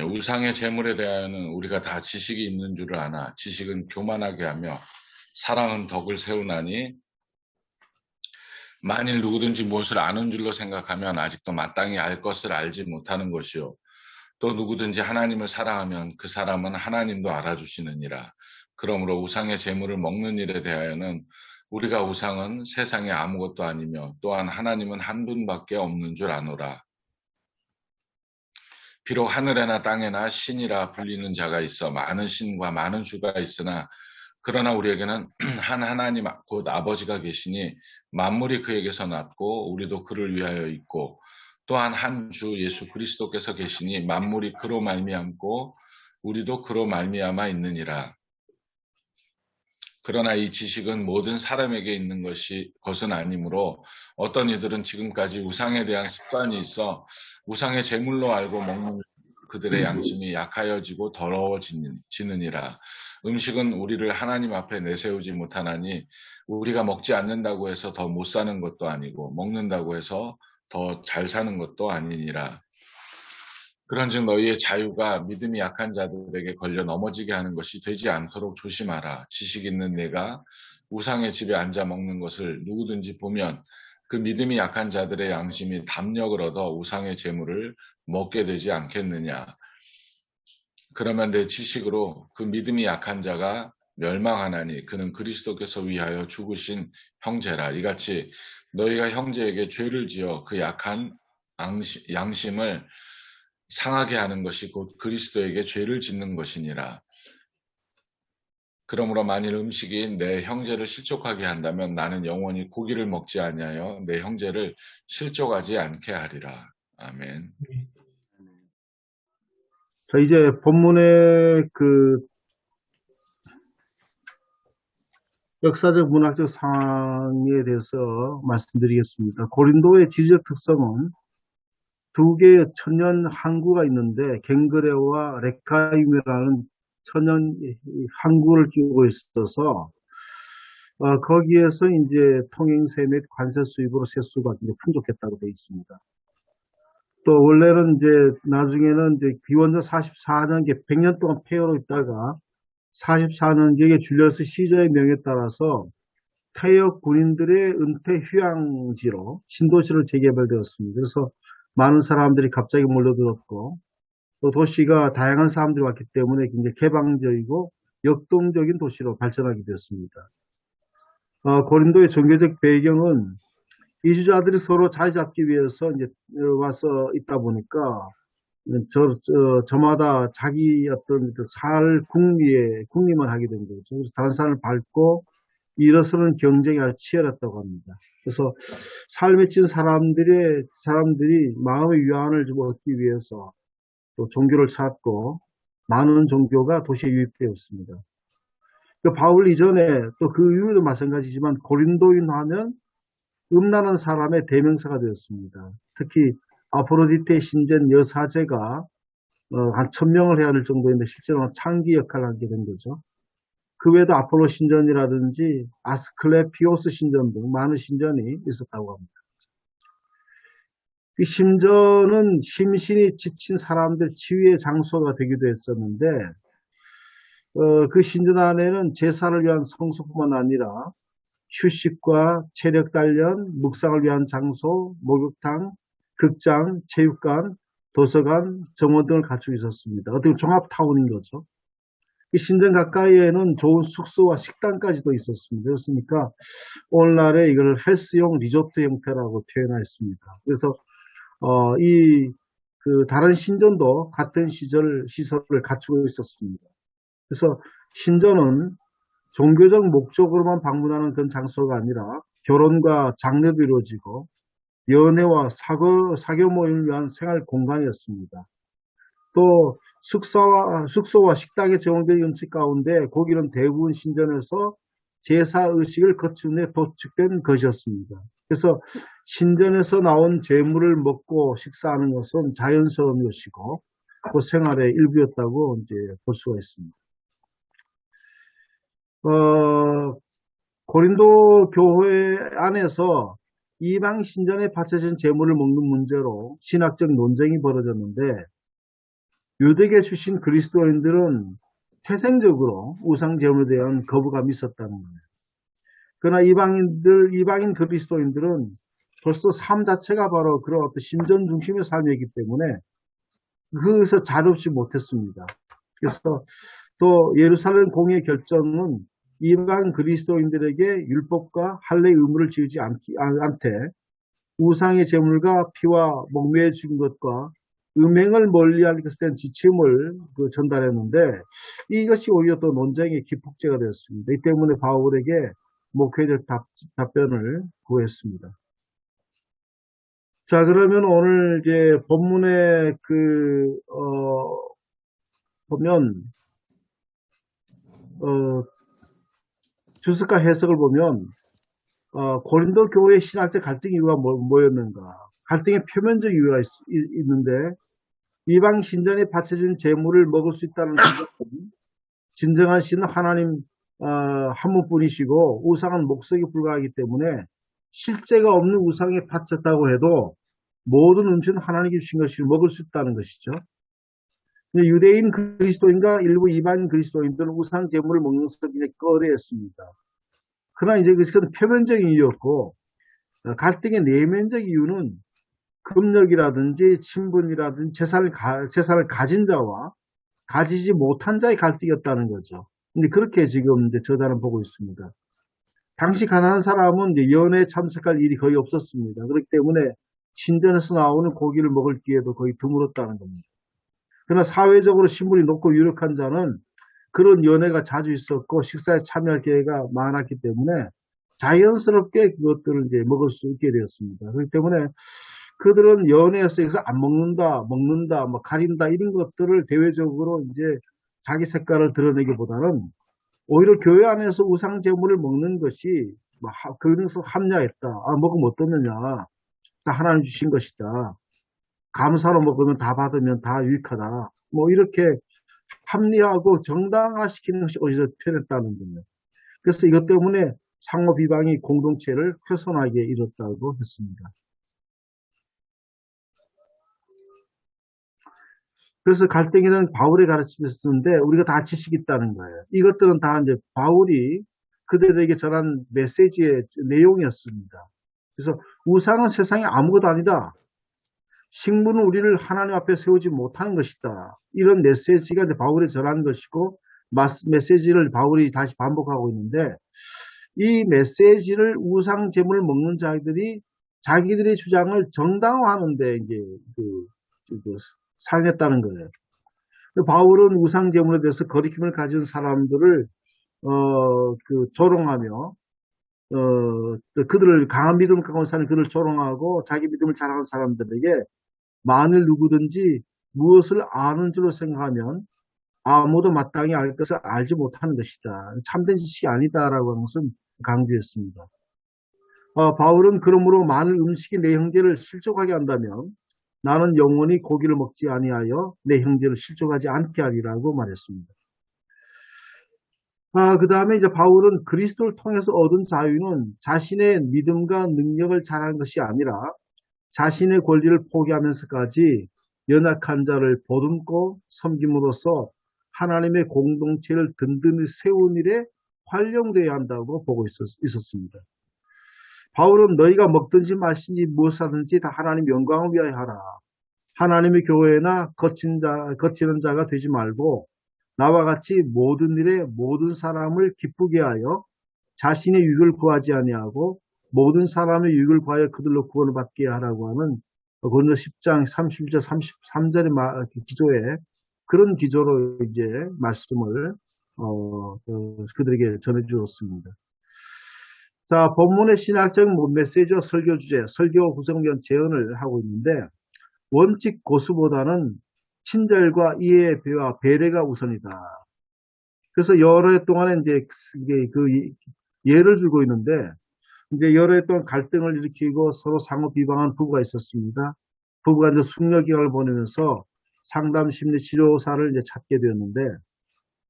우상의 제물에 대하여는 우리가 다 지식이 있는 줄을 아나 지식은 교만하게 하며 사랑은 덕을 세우나니 만일 누구든지 무엇을 아는 줄로 생각하면 아직도 마땅히 알 것을 알지 못하는 것이요 또 누구든지 하나님을 사랑하면 그 사람은 하나님도 알아주시느니라. 그러므로 우상의 제물을 먹는 일에 대하여는 우리가 우상은 세상에 아무것도 아니며 또한 하나님은 한 분밖에 없는 줄 아노라. 비록 하늘에나 땅에나 신이라 불리는 자가 있어 많은 신과 많은 주가 있으나 그러나 우리에게는 한 하나님 곧 아버지가 계시니 만물이 그에게서 났고 우리도 그를 위하여 있고 또한 한 주 예수 그리스도께서 계시니 만물이 그로 말미암고 우리도 그로 말미암아 있느니라. 그러나 이 지식은 모든 사람에게 있는 것은 아니므로 어떤 이들은 지금까지 우상에 대한 습관이 있어 우상의 제물로 알고 먹는 그들의 양심이 약하여지고 더러워지느니라. 음식은 우리를 하나님 앞에 내세우지 못하나니 우리가 먹지 않는다고 해서 더 못 사는 것도 아니고 먹는다고 해서 더 잘 사는 것도 아니니라. 그런즉 너희의 자유가 믿음이 약한 자들에게 걸려 넘어지게 하는 것이 되지 않도록 조심하라. 지식 있는 내가 우상의 집에 앉아 먹는 것을 누구든지 보면 그 믿음이 약한 자들의 양심이 담력을 얻어 우상의 재물을 먹게 되지 않겠느냐. 그러면 내 지식으로 그 믿음이 약한 자가 멸망하나니 그는 그리스도께서 위하여 죽으신 형제라. 이같이 너희가 형제에게 죄를 지어 그 약한 양심을 상하게 하는 것이 곧 그리스도에게 죄를 짓는 것이니라. 그러므로 만일 음식이 내 형제를 실족하게 한다면 나는 영원히 고기를 먹지 아니하여 내 형제를 실족하지 않게 하리라. 아멘. 자, 이제 본문의 그 역사적 문학적 상황에 대해서 말씀드리겠습니다. 고린도의 지적 특성은 두 개의 천년 항구가 있는데 갱그레오와 레카임이라는 천년 항구를 끼고 있어서 거기에서 이제 통행세 및 관세 수입으로 세수가 풍족했다고 되어 있습니다. 또 원래는 이제 나중에는 이제 기원전 44년께 100년 동안 폐허로 있다가 44년경에 줄리어스 시저의 명에 따라서 퇴역 군인들의 은퇴 휴양지로 신도시를 재개발되었습니다. 그래서 많은 사람들이 갑자기 몰려들었고 또 도시가 다양한 사람들이 왔기 때문에 굉장히 개방적이고 역동적인 도시로 발전하게 됐습니다. 고린도의 종교적 배경은 이주자들이 서로 자리 잡기 위해서 이제 와서 있다 보니까 저마다 자기 어떤 살 궁리만 하게 된 거죠. 그래서 다른 사람을 밟고 일어서는 경쟁이 아주 치열했다고 합니다. 그래서 삶에 찐 사람들이 마음의 위안을 좀 얻기 위해서 또 종교를 찾고 많은 종교가 도시에 유입되었습니다. 바울 이전에 또 그 이후에도 마찬가지지만 고린도인 하면 음란한 사람의 대명사가 되었습니다. 특히 아프로디테 신전 여사제가 한 1000명을 해야 될 정도인데 실제로는 창기 역할을 하게 된 거죠. 그 외에도 아폴로 신전이라든지 아스클레피오스 신전 등 많은 신전이 있었다고 합니다. 이 신전은 심신이 지친 사람들 치유의 장소가 되기도 했었는데 그 신전 안에는 제사를 위한 성소뿐만 아니라 휴식과 체력 단련, 묵상을 위한 장소, 목욕탕, 극장, 체육관, 도서관, 정원 등을 갖추고 있었습니다. 어떻게 보면 종합타운인 거죠. 이 신전 가까이에는 좋은 숙소와 식당까지도 있었습니다. 그렇습니까? 오늘날에 이걸 헬스용 리조트 형태라고 표현했습니다. 그래서 다른 신전도 같은 시설을 갖추고 있었습니다. 그래서 신전은 종교적 목적으로만 방문하는 그런 장소가 아니라 결혼과 장례도 이루어지고 연애와 사교 모임을 위한 생활 공간이었습니다. 또 숙소와 식당에 제공된 음식 가운데 고기는 대부분 신전에서 제사 의식을 거친 후에 도축된 것이었습니다. 그래서 신전에서 나온 제물을 먹고 식사하는 것은 자연스러운 것이고 그 생활의 일부였다고 이제 볼 수가 있습니다. 고린도 교회 안에서 이방 신전에 바쳐진 제물을 먹는 문제로 신학적 논쟁이 벌어졌는데 유대계 출신 그리스도인들은 태생적으로 우상 제물에 대한 거부감이 있었다는 거예요. 그러나 이방인 그리스도인들은 벌써 삶 자체가 바로 그런 어떤 신전 중심의 삶이기 때문에 그것을 자립지 못했습니다. 그래서 또 예루살렘 공의 결정은 이방 그리스도인들에게 율법과 할례 의무를 지우지 않되 우상의 제물과 피와 목매어 죽은 것과 음행을 멀리하는 것에 대한 지침을 전달했는데 이것이 오히려 또 논쟁의 기폭제가 되었습니다. 이 때문에 바울에게 목회적 답변을 구했습니다. 자, 그러면 오늘 이제 본문에 보면 주석과 해석을 보면 고린도 교회의 신학적 갈등 이유가 뭐였는가? 갈등의 표면적 이유가 있는데 이방 신전에 바쳐진 제물을 먹을 수 있다는 것은 진정한 신은 하나님 한 분뿐이시고 우상은 목석에 불과하기 때문에 실제가 없는 우상에 바쳤다고 해도 모든 음식은 하나님께 주신 것을 먹을 수 있다는 것이죠. 유대인 그리스도인과 일부 이방 그리스도인들은 우상 제물을 먹는 것을 그냥 꺼려했습니다. 그러나 이제 그것은 표면적인 이유였고 갈등의 내면적 이유는 금력이라든지 친분이라든지 재산을 가진 자와 가지지 못한 자의 갈등이었다는 거죠. 근데 그렇게 지금 이제 저자는 보고 있습니다. 당시 가난한 사람은 이제 연회에 참석할 일이 거의 없었습니다. 그렇기 때문에 신전에서 나오는 고기를 먹을 기회도 거의 드물었다는 겁니다. 그러나 사회적으로 신분이 높고 유력한 자는 그런 연회가 자주 있었고 식사에 참여할 기회가 많았기 때문에 자연스럽게 그것들을 이제 먹을 수 있게 되었습니다. 그렇기 때문에 그들은 연회에서 이것을 안 먹는다, 뭐 가린다 이런 것들을 대외적으로 이제 자기 색깔을 드러내기보다는 오히려 교회 안에서 우상 제물을 먹는 것이 그것을 합리화했다. 먹으면 어떠느냐? 다 하나님 주신 것이다. 감사로 먹으면 다 받으면 다 유익하다. 뭐 이렇게 합리화하고 정당화시키는 것이 오히려 편했다는 거예요. 그래서 이것 때문에 상호 비방이 공동체를 훼손하게 이뤘다고 했습니다. 그래서 갈등에는 바울의 가르침을 쓰는데 우리가 다 지식이 있다는 거예요. 이것들은 다 이제 바울이 그들에게 전한 메시지의 내용이었습니다. 그래서 우상은 세상에 아무것도 아니다. 식물은 우리를 하나님 앞에 세우지 못하는 것이다. 이런 메시지가 이제 바울이 전한 것이고 메시지를 바울이 다시 반복하고 있는데 이 메시지를 우상 제물을 먹는 자들이 자기들의 주장을 정당화하는데 이제 사용했다는 거예요. 바울은 우상 제물에 대해서 거리낌을 가진 사람들을 조롱하며 그들을 강한 믿음 가운데 사는 그들을 조롱하고 자기 믿음을 자랑하는 사람들에게 만일 누구든지 무엇을 아는 줄로 생각하면 아무도 마땅히 알 것을 알지 못하는 것이다. 참된 지식이 아니다라고 하는 것은 강조했습니다. 바울은 그러므로 만일 음식이 내 형제를 실족하게 한다면 나는 영원히 고기를 먹지 아니하여 내 형제를 실족하지 않게 하리라고 말했습니다. 그 다음에 이제 바울은 그리스도를 통해서 얻은 자유는 자신의 믿음과 능력을 자랑하는 것이 아니라 자신의 권리를 포기하면서까지 연약한 자를 보듬고 섬김으로써 하나님의 공동체를 든든히 세운 일에 활용되어야 한다고 보고 있었습니다. 바울은 너희가 먹든지 마시든지 무엇하든지 다 하나님 영광을 위하여 하라. 하나님의 교회나 거치는 자가 되지 말고 나와 같이 모든 일에 모든 사람을 기쁘게 하여 자신의 유익을 구하지 아니하고 모든 사람의 유익을 구하여 그들로 구원을 받게 하라고 하는 고린도 10장 31절 33절의 기조에 그런 기조로 이제 말씀을 그들에게 전해 주었습니다. 자, 본문의 신학적 메시지와 설교 주제, 설교 구성변 재현을 하고 있는데 원칙 고수보다는 친절과 이해, 배와 배려가 우선이다. 그래서 여러 해 동안에 이제 예를 들고 있는데 이제 여러 해 동안 갈등을 일으키고 서로 상호 비방한 부부가 있었습니다. 부부가 이제 숙려 기간을 보내면서 상담 심리 치료사를 이제 찾게 되었는데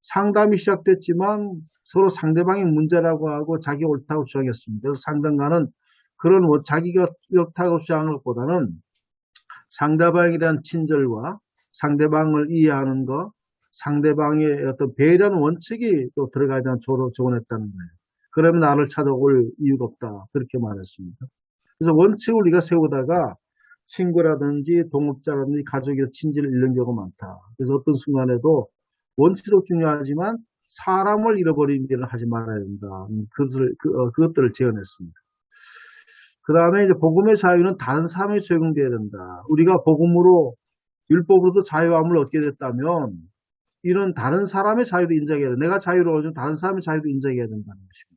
상담이 시작됐지만 서로 상대방이 문제라고 하고 자기 옳다고 주장했습니다. 그래서 상담가는 그런 자기가 옳다고 주장하는 것보다는 상대방에 대한 친절과 상대방을 이해하는 것, 상대방의 어떤 배려하는 원칙이 또 들어가지 않은 조언했다는 거예요. 그러면 나를 찾아올 이유가 없다. 그렇게 말했습니다. 그래서 원칙을 우리가 세우다가 친구라든지 동업자라든지 가족의 친지를 잃는 경우가 많다. 그래서 어떤 순간에도 원칙도 중요하지만 사람을 잃어버리는 일을 하지 말아야 된다. 그것들을 제언했습니다. 그 다음에 이제 복음의 자유는 다른 사람에 적용돼야 된다. 우리가 복음으로 율법으로도 자유함을 얻게 됐다면 이런 다른 사람의 자유도 인정해야 된다. 내가 자유로워지면 다른 사람의 자유도 인정해야 된다는 것입니다.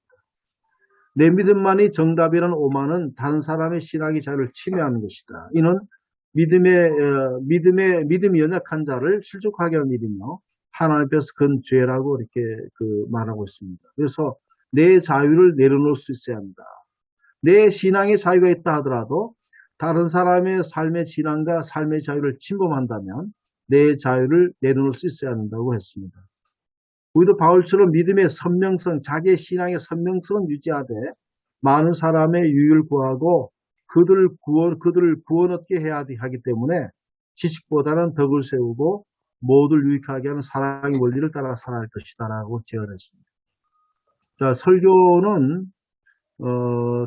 내 믿음만이 정답이라는 오만은 다른 사람의 신앙의 자유를 침해하는 것이다. 이는 믿음이 연약한 자를 실족하게 하는 일이며 하나님 앞에서 그건 죄라고 이렇게 말하고 있습니다. 그래서 내 자유를 내려놓을 수 있어야 한다. 내 신앙의 자유가 있다 하더라도 다른 사람의 삶의 신앙과 삶의 자유를 침범한다면 내 자유를 내려놓을 수 있어야 한다고 했습니다. 우리도 바울처럼 믿음의 선명성, 자기의 신앙의 선명성은 유지하되 많은 사람의 유익을 구하고 그들을 구원 얻게 해야 하기 때문에 지식보다는 덕을 세우고 모두를 유익하게 하는 사랑의 원리를 따라 살아갈 것이다라고 제언했습니다. 자, 설교는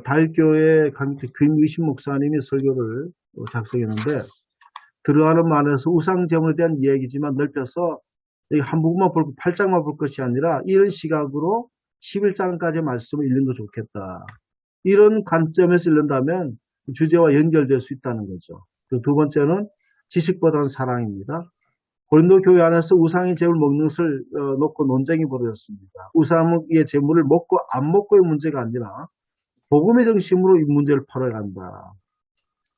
다일교회 김의신 목사님이 설교를 작성했는데 들어가는 말에서 우상제물에 대한 이야기지만 넓혀서 한 부분만 볼, 8장만 볼 것이 아니라 이런 시각으로 11장까지 말씀을 읽는 거 좋겠다. 이런 관점에서 읽는다면 주제와 연결될 수 있다는 거죠. 두 번째는 지식보다는 사랑입니다. 고린도 교회 안에서 우상의 제물 먹는 것을 놓고 논쟁이 벌어졌습니다. 우상의 제물을 먹고 안 먹고의 문제가 아니라 복음의 정신으로 이 문제를 풀어간다.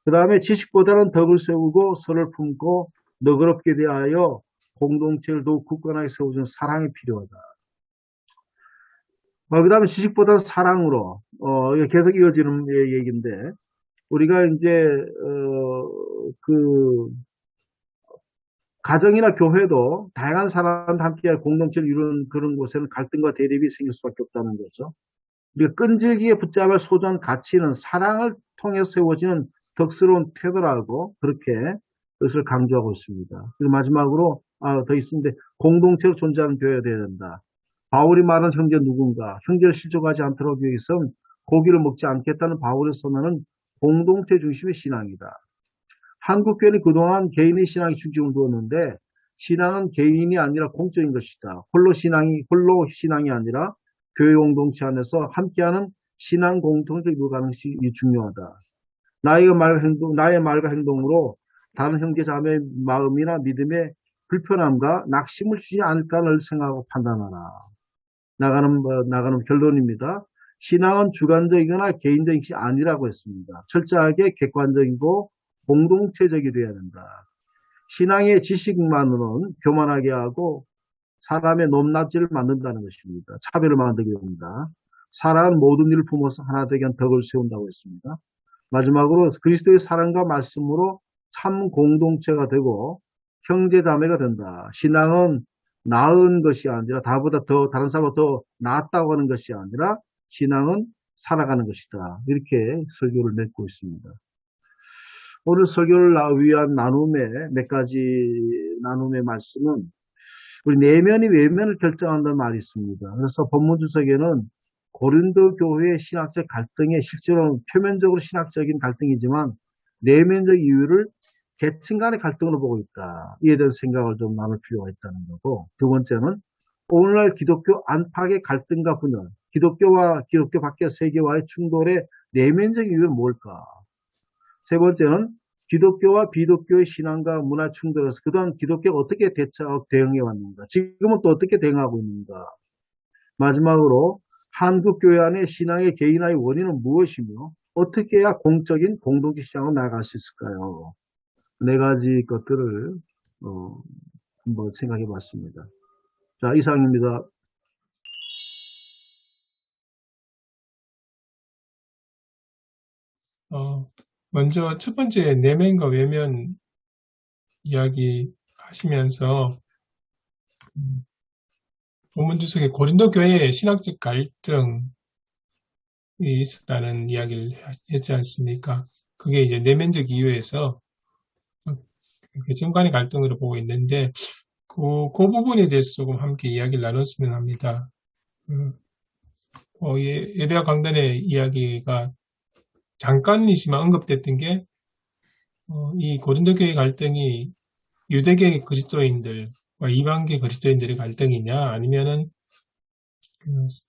그 다음에 지식보다는 덕을 세우고 서로를 품고 너그럽게 대하여 공동체를 더욱 굳건하게 세워주는 사랑이 필요하다. 그 다음에 지식보다는 사랑으로 계속 이어지는 얘기인데 우리가 이제 가정이나 교회도 다양한 사람과 함께 공동체를 이루는 그런 곳에는 갈등과 대립이 생길 수밖에 없다는 거죠. 우리가 끈질기게 붙잡을 소중한 가치는 사랑을 통해서 세워지는 덕스러운 태도라고 그렇게 그것을 강조하고 있습니다. 그리고 마지막으로 더 있는데 공동체로 존재하는 교회가 되어야 된다. 바울이 말한 형제 누군가 형제를 실족하지 않도록 하기 위해서는 고기를 먹지 않겠다는 바울의 선언은 공동체 중심의 신앙이다. 한국교회는 그동안 개인의 신앙이 중심을 두었는데 신앙은 개인이 아니라 공적인 것이다. 홀로 신앙이 아니라 교회 공동체 안에서 함께하는 신앙 공동체를 이루어가는 것이 중요하다. 나의 말과 행동으로 다른 형제 자매의 마음이나 믿음에 불편함과 낙심을 주지 않을까를 생각하고 판단하라. 나가는 결론입니다. 신앙은 주관적이거나 개인적인 것이 아니라고 했습니다. 철저하게 객관적이고 공동체적이 되어야 된다. 신앙의 지식만으로는 교만하게 하고 사람의 높낮이를 만든다는 것입니다. 차별을 만들게 됩니다. 사랑은 모든 일을 품어서 하나 되게 한 덕을 세운다고 했습니다. 마지막으로 그리스도의 사랑과 말씀으로 참 공동체가 되고 형제자매가 된다. 신앙은 나은 것이 아니라 다른 사람보다 더 낫다고 하는 것이 아니라 신앙은 살아가는 것이다. 이렇게 설교를 맺고 있습니다. 오늘 설교를 위한 몇 가지 나눔의 말씀은 우리 내면이 외면을 결정한다는 말이 있습니다. 그래서 본문 주석에는 고린도 교회의 신학적 갈등에 실제로 표면적으로 신학적인 갈등이지만 내면적 이유를 계층 간의 갈등으로 보고 있다. 이에 대한 생각을 좀 나눌 필요가 있다는 거고 두 번째는 오늘날 기독교 안팎의 갈등과 분열, 기독교와 기독교 밖의 세계와의 충돌의 내면적 이유는 뭘까? 세 번째는 기독교와 비독교의 신앙과 문화 충돌에서 그동안 기독교가 어떻게 대응해 왔는가? 지금은 또 어떻게 대응하고 있는가? 마지막으로 한국교회 안의 신앙의 개인화의 원인은 무엇이며 어떻게 해야 공적인 공동체 신앙으로 나아갈 수 있을까요? 네 가지 것들을 한번 생각해 봤습니다. 자, 이상입니다. 먼저 첫 번째 내면과 외면 이야기 하시면서 본문 주석에 고린도 교회의 신학적 갈등이 있었다는 이야기를 했지 않습니까? 그게 이제 내면적 이유에서 계층 간의 갈등으로 보고 있는데 그 부분에 대해서 조금 함께 이야기를 나눴으면 합니다. 예배와 강단의 이야기가 잠깐이지만 언급됐던 게 이 고린도 교회 갈등이 유대계 그리스도인들과 이방계 그리스도인들의 갈등이냐 아니면은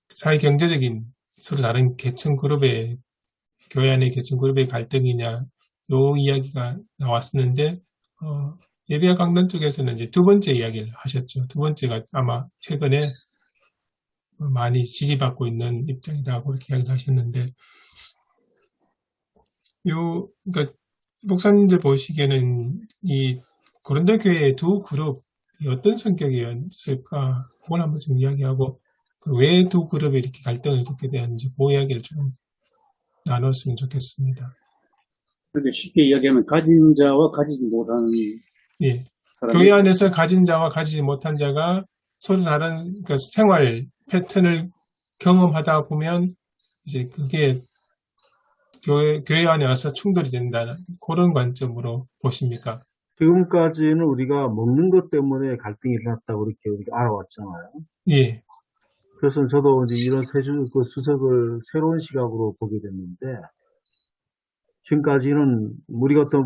사회 경제적인 서로 다른 계층 그룹의 교회 안의 계층 그룹의 갈등이냐 요 이야기가 나왔었는데 예배와 강단 쪽에서는 이제 두 번째 이야기를 하셨죠. 두 번째가 아마 최근에 많이 지지받고 있는 입장이다 그렇게 이야기를 하셨는데 그러니까 목사님들 보시기에는 이 고린도 교회의 두 그룹이 어떤 성격이었을까 그걸 한번 좀 이야기하고 왜 두 그룹이 이렇게 갈등을 겪게 되었는지 그 이야기를 좀 나눴으면 좋겠습니다. 그렇게 쉽게 이야기하면 가진 자와 가지지 못하는 예. 사람이 교회 안에서 가진 자와 가지지 못한 자가 서로 다른 그러니까 생활 패턴을 경험하다 보면 이제 그게 교회 안에 와서 충돌이 된다는 그런 관점으로 보십니까? 지금까지는 우리가 먹는 것 때문에 갈등이 일어났다고 이렇게 우리가 알아왔잖아요. 예. 그래서 저도 이제 이런 그 수석을 새로운 시각으로 보게 됐는데, 지금까지는 우리가 어떤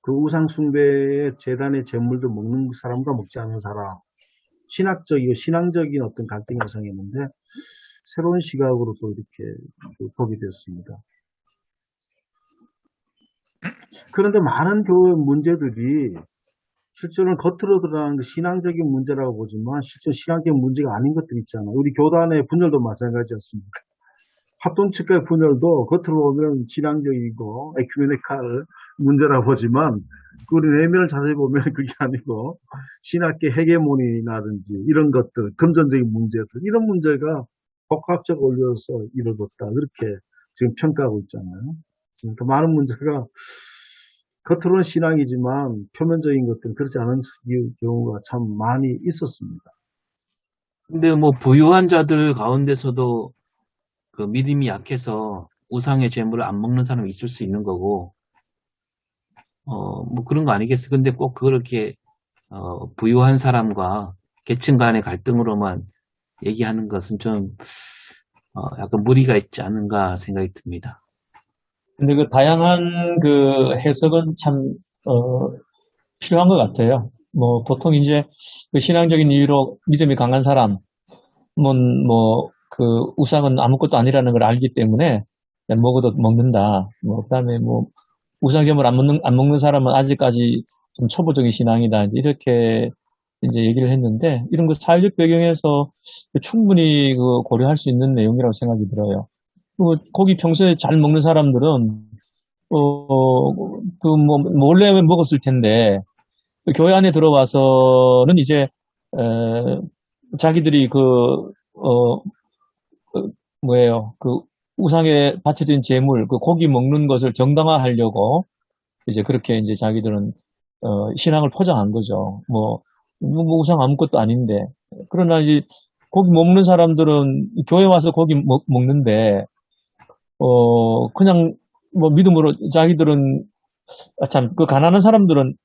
그 우상숭배의 재단의 제물도 먹는 사람과 먹지 않는 사람, 신앙적인 어떤 갈등이 발생했는데, 새로운 시각으로 또 이렇게 보게 되었습니다. 그런데 많은 교회 문제들이 실제로는 겉으로 드러나는 신앙적인 문제라고 보지만 실제 신앙적인 문제가 아닌 것들이 있잖아요. 우리 교단의 분열도 마찬가지였습니다. 합동측과의 분열도 겉으로 보면 신앙적이고 에큐메니칼 문제라고 보지만 우리 내면을 자세히 보면 그게 아니고 신학계 헤게모니라든지 이런 것들, 금전적인 문제들 이런 문제가 복합적으로 올려서 이루어졌다. 그렇게 지금 평가하고 있잖아요. 그러니까 많은 문제가 겉으로는 신앙이지만 표면적인 것들은 그렇지 않은 경우가 참 많이 있었습니다. 근데 뭐 부유한 자들 가운데서도 그 믿음이 약해서 우상의 제물을 안 먹는 사람이 있을 수 있는 거고, 뭐 그런 거 아니겠어. 근데 꼭 그렇게 부유한 사람과 계층 간의 갈등으로만 얘기하는 것은 좀 약간 무리가 있지 않은가 생각이 듭니다. 근데 그 다양한 그 해석은 참 필요한 것 같아요. 뭐 보통 이제 그 신앙적인 이유로 믿음이 강한 사람은 뭐 그 우상은 아무것도 아니라는 걸 알기 때문에 그냥 먹어도 먹는다. 뭐 그다음에 뭐 우상제물 안 먹는 사람은 아직까지 좀 초보적인 신앙이다. 이렇게 이제 얘기를 했는데 이런 거 사회적 배경에서 충분히 그 고려할 수 있는 내용이라고 생각이 들어요. 고기 평소에 잘 먹는 사람들은 그 뭐 몰래 먹었을 텐데 그 교회 안에 들어와서는 이제 자기들이 그 우상에 바쳐진 제물 그 고기 먹는 것을 정당화하려고 이제 그렇게 이제 자기들은 신앙을 포장한 거죠. 뭐 우상 아무것도 아닌데 그러나 이제 고기 못 먹는 사람들은 교회 와서 고기 먹는데 그냥 뭐 믿음으로 자기들은 참 그 가난한 사람들은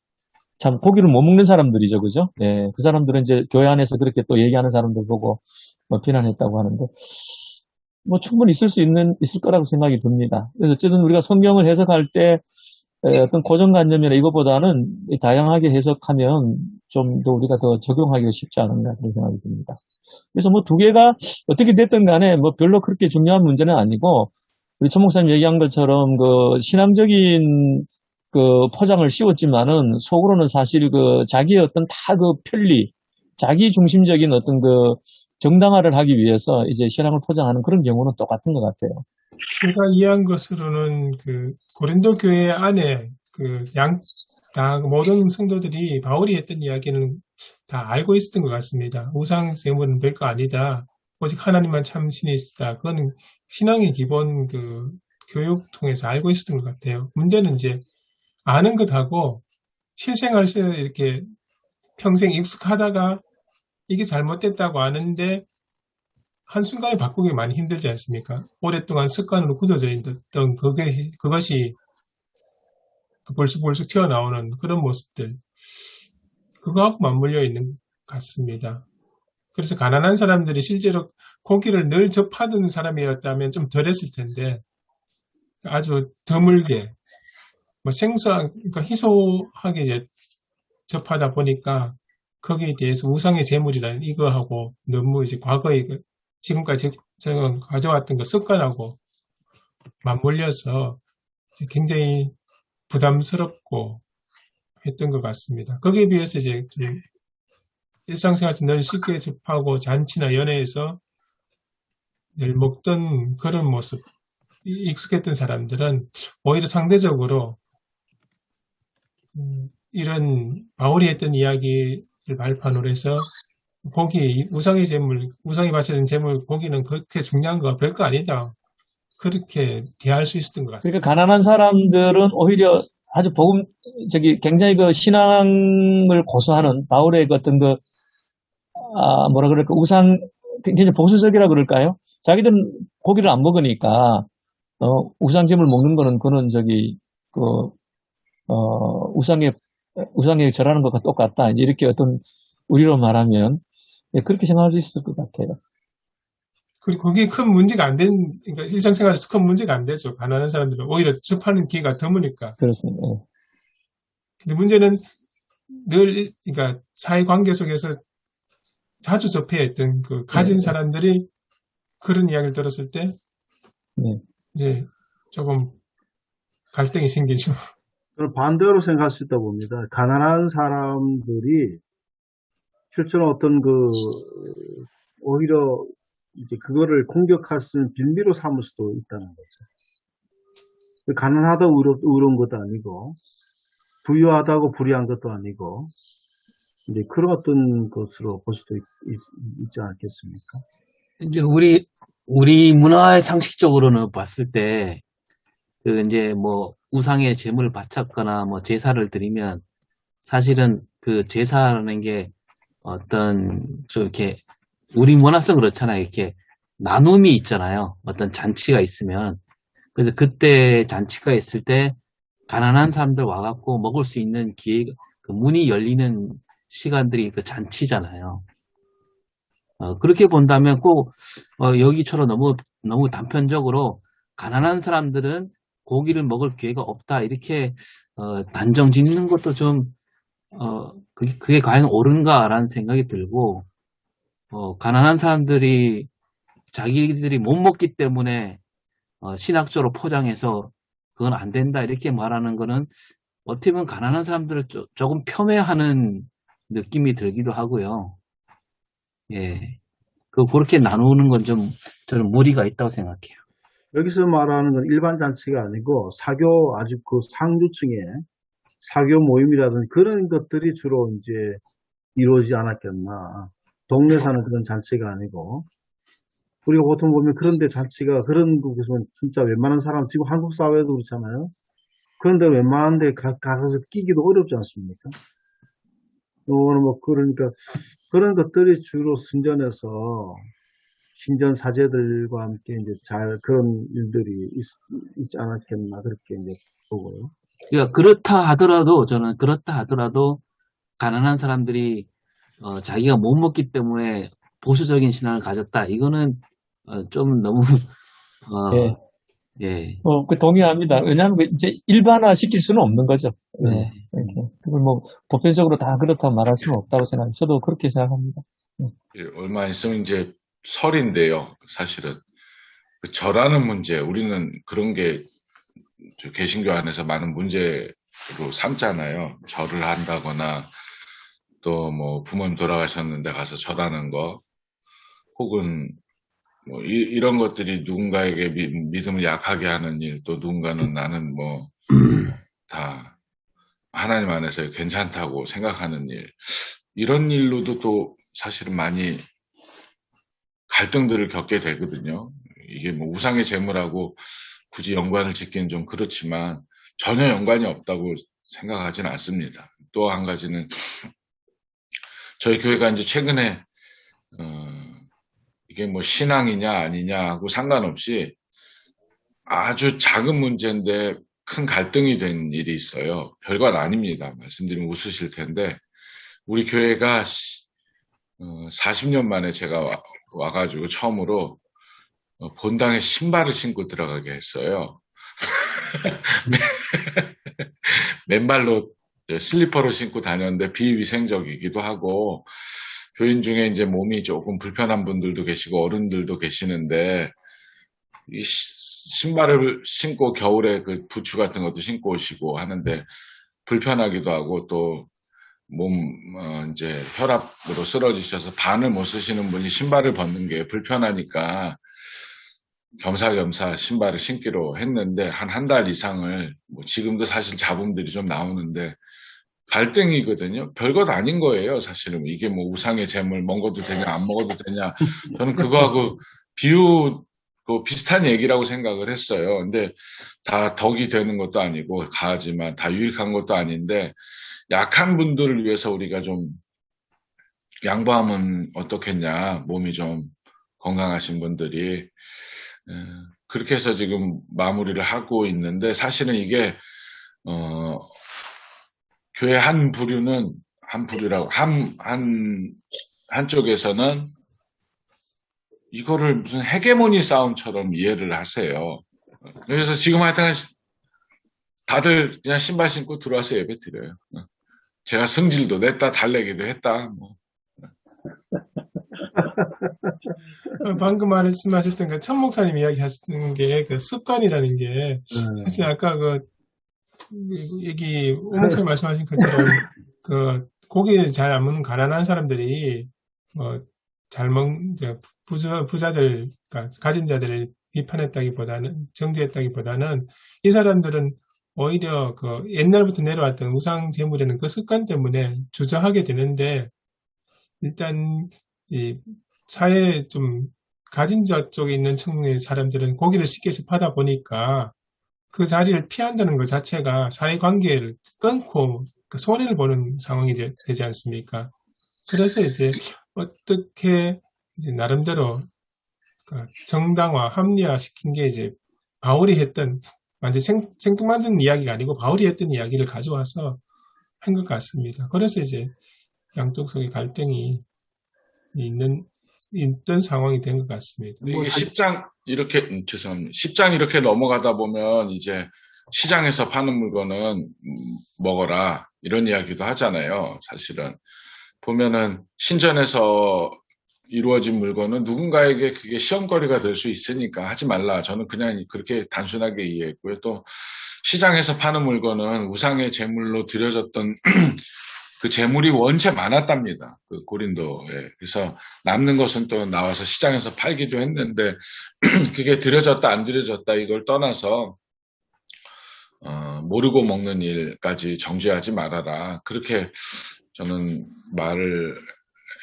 참 고기를 못 먹는 사람들이죠, 그죠? 예, 그 사람들은 이제 교회 안에서 그렇게 또 얘기하는 사람들 보고 뭐 비난했다고 하는데 뭐 충분히 있을 거라고 생각이 듭니다. 그래서 어쨌든 우리가 성경을 해석할 때 어떤 고정관념이나 이것보다는 다양하게 해석하면 좀 더 우리가 더 적용하기가 쉽지 않은가 그런 생각이 듭니다. 그래서 뭐 두 개가 어떻게 됐든 간에 뭐 별로 그렇게 중요한 문제는 아니고 우리 천 목사님 얘기한 것처럼 그 신앙적인 그 포장을 씌웠지만은 속으로는 사실 그 자기의 어떤 다 그 편리, 자기 중심적인 어떤 그 정당화를 하기 위해서 이제 신앙을 포장하는 그런 경우는 똑같은 것 같아요. 제가 이해한 것으로는 그 고린도 교회 안에 다 모든 성도들이 바울이 했던 이야기는 다 알고 있었던 것 같습니다. 우상 제물은 별거 아니다. 오직 하나님만 참 신이 있다. 그건 신앙의 기본 그 교육 통해서 알고 있었던 것 같아요. 문제는 이제 아는 것하고 실생활에서 이렇게 평생 익숙하다가 이게 잘못됐다고 아는데 한순간에 바꾸기 많이 힘들지 않습니까? 오랫동안 습관으로 굳어져 있던 그것이 벌쑥벌쑥 튀어나오는 그런 모습들, 그거하고 맞물려 있는 것 같습니다. 그래서 가난한 사람들이 실제로 고기를 늘 접하던 사람이었다면 좀 덜했을 텐데, 아주 드물게, 뭐 생소한, 그러니까 희소하게 이제 접하다 보니까 거기에 대해서 우상의 제물이라는 이거하고 너무 이제 과거에 지금까지 제가 가져왔던 그 습관하고 맞물려서 굉장히 부담스럽고 했던 것 같습니다. 거기에 비해서 이제 좀 일상생활에서 늘 쉽게 접하고 잔치나 연회에서 늘 먹던 그런 모습, 익숙했던 사람들은 오히려 상대적으로 이런 바울이 했던 이야기를 발판으로 해서 고기, 우상의 제물, 우상이 바쳐진 제물, 고기는 그렇게 중요한 거 별거 아니다. 그렇게 대할 수 있었던 것 그러니까 같습니다. 가난한 사람들은 오히려 아주 굉장히 그 신앙을 고수하는 바울의 그 어떤 뭐라 그럴까, 굉장히 보수적이라 그럴까요? 자기들은 고기를 안 먹으니까, 우상제물 먹는 거는 그는 우상에 절하는 것과 똑같다. 이렇게 어떤, 우리로 말하면, 예, 그렇게 생각할 수 있을 것 같아요. 그리고 그게 큰 문제가 안 그러니까 일상생활에서 큰 문제가 안 되죠. 가난한 사람들은 오히려 접하는 기회가 드무니까. 그렇습니다. 예. 근데 문제는 그러니까 사회관계 속에서 자주 접해야 했던 그 가진 네. 사람들이 그런 이야기를 들었을 때, 네. 이제 조금 갈등이 생기죠. 저는 반대로 생각할 수 있다 봅니다. 가난한 사람들이 실제로 오히려 이제 그거를 공격할 수 있는 빌미로 삼을 수도 있다는 거죠. 가난하다고 의로운 것도 아니고, 부유하다고 불의한 것도 아니고, 이제 그런 어떤 것으로 볼 수도 있지 않겠습니까? 이제 우리 문화의 상식적으로는 봤을 때, 이제 뭐, 우상의 제물을 바쳤거나 뭐, 제사를 드리면, 사실은 그 제사라는 게 이렇게, 우리 문화성 그렇잖아요. 이렇게 나눔이 있잖아요. 어떤 잔치가 있으면. 그래서 그때 잔치가 있을 때, 가난한 사람들 와갖고 먹을 수 있는 그 문이 열리는 시간들이 그 잔치잖아요. 그렇게 본다면 꼭, 여기처럼 너무 단편적으로 가난한 사람들은 고기를 먹을 기회가 없다. 이렇게, 단정 짓는 것도 좀, 그게 과연 옳은가라는 생각이 들고, 가난한 사람들이 자기들이 못 먹기 때문에, 신학적으로 포장해서 그건 안 된다. 이렇게 말하는 거는 어떻게 보면 가난한 사람들을 조금 폄훼하는 느낌이 들기도 하고요. 예. 그렇게 나누는 건 저는 무리가 있다고 생각해요. 여기서 말하는 건 일반 잔치가 아니고 아주 그 상류층의 사교 모임이라든지 그런 것들이 주로 이제 이루어지지 않았겠나. 동네 사는 그런 잔치가 아니고, 우리가 보통 보면 그런데 잔치가 그런 곳에서 진짜 웬만한 사람, 지금 한국 사회도 그렇잖아요. 그런데 웬만한 데 가서 끼기도 어렵지 않습니까? 그러니까 그런 것들이 주로 신전 사제들과 함께 이제 그런 일들이 있지 않았겠나, 그렇게 이제 보고요. 그러니까 저는 그렇다 하더라도 가난한 사람들이 자기가 못 먹기 때문에 보수적인 신앙을 가졌다. 이거는 좀 너무 예. 예. 동의합니다. 왜냐하면 이제 일반화 시킬 수는 없는 거죠. 예. 네. 이렇게. 그걸 뭐, 보편적으로 다 그렇다고 말할 수는 없다고 생각합니다. 저도 그렇게 생각합니다. 예, 얼마 있으면 이제 설인데요. 사실은 그 절하는 문제, 우리는 그런 게 개신교 안에서 많은 문제로 삼잖아요. 절을 한다거나 또 뭐 부모님 돌아가셨는데 가서 절하는 거, 혹은 뭐 이런 것들이 누군가에게 믿음을 약하게 하는 일, 또 누군가는 나는 뭐 다 하나님 안에서 괜찮다고 생각하는 일, 이런 일로도 또 사실은 많이 갈등들을 겪게 되거든요. 이게 뭐 우상의 제물하고 굳이 연관을 짓기는 좀 그렇지만 전혀 연관이 없다고 생각하진 않습니다. 또 한 가지는 저희 교회가 이제 최근에 이게 뭐 신앙이냐 아니냐하고 상관없이 아주 작은 문제인데 큰 갈등이 된 일이 있어요. 별것 아닙니다. 말씀드리면 웃으실 텐데 우리 교회가 40년 만에 제가 와가지고 처음으로 본당에 신발을 신고 들어가게 했어요. 맨발로 슬리퍼를 신고 다녔는데 비위생적이기도 하고 교인 중에 이제 몸이 조금 불편한 분들도 계시고 어른들도 계시는데 이 신발을 신고 겨울에 그 부츠 같은 것도 신고 오시고 하는데 불편하기도 하고 또 몸 이제 혈압으로 쓰러지셔서 반을 못 쓰시는 분이 신발을 벗는 게 불편하니까 겸사겸사 신발을 신기로 했는데 한 달 이상을 뭐 지금도 사실 잡음들이 좀 나오는데 갈등이거든요. 별것 아닌 거예요. 사실은 이게 뭐 우상의 제물 먹어도 되냐 안 먹어도 되냐 저는 그거하고 비슷한 얘기라고 생각을 했어요. 근데 다 덕이 되는 것도 아니고 가하지만 다 유익한 것도 아닌데 약한 분들을 위해서 우리가 좀 양보하면 어떻겠냐. 몸이 좀 건강하신 분들이 그렇게 해서 지금 마무리를 하고 있는데 사실은 이게 교회 한쪽에서는 이거를 무슨 헤게모니 싸움처럼 이해를 하세요. 그래서 지금 하여튼 다들 그냥 신발 신고 들어와서 예배 드려요. 제가 성질도 냈다 달래기도 했다. 뭐. 방금 말씀하셨던 그 천 목사님 이야기하시는 게 그 습관이라는 게 사실 아까 그 얘기 오 목사님 말씀하신 것처럼 그 고기 잘 안 먹는 가난한 사람들이 뭐 잘 먹는 부자들 그러니까 가진 자들을 비판했다기보다는 정죄했다기보다는 이 사람들은 오히려 그 옛날부터 내려왔던 우상 제물에는 그 습관 때문에 주저하게 되는데 일단 이 사회에 좀 가진 자 쪽에 있는 청문의 사람들은 고기를 쉽게 접하다 보니까 그 자리를 피한다는 것 자체가 사회관계를 끊고 그 손해를 보는 상황이 되지 않습니까? 그래서 이제 어떻게 이제 나름대로 그 정당화, 합리화 시킨 게 이제 바울이 했던 완전 생뚱맞은 이야기가 아니고 바울이 했던 이야기를 가져와서 한 것 같습니다. 그래서 이제 양쪽 속에 갈등이 있던 상황이 된 것 같습니다. 이게 10장 이렇게 죄송합니다. 10장 이렇게 넘어가다 보면 이제 시장에서 파는 물건은 먹어라 이런 이야기도 하잖아요. 사실은 보면은 신전에서 이루어진 물건은 누군가에게 그게 시험거리가 될 수 있으니까 하지 말라. 저는 그냥 그렇게 단순하게 이해했고요. 또 시장에서 파는 물건은 우상의 제물로 드려졌던 그 재물이 원체 많았답니다. 그 고린도에. 그래서 남는 것은 또 나와서 시장에서 팔기도 했는데 그게 드려졌다 안 드려졌다 이걸 떠나서 모르고 먹는 일까지 정죄하지 말아라. 그렇게 저는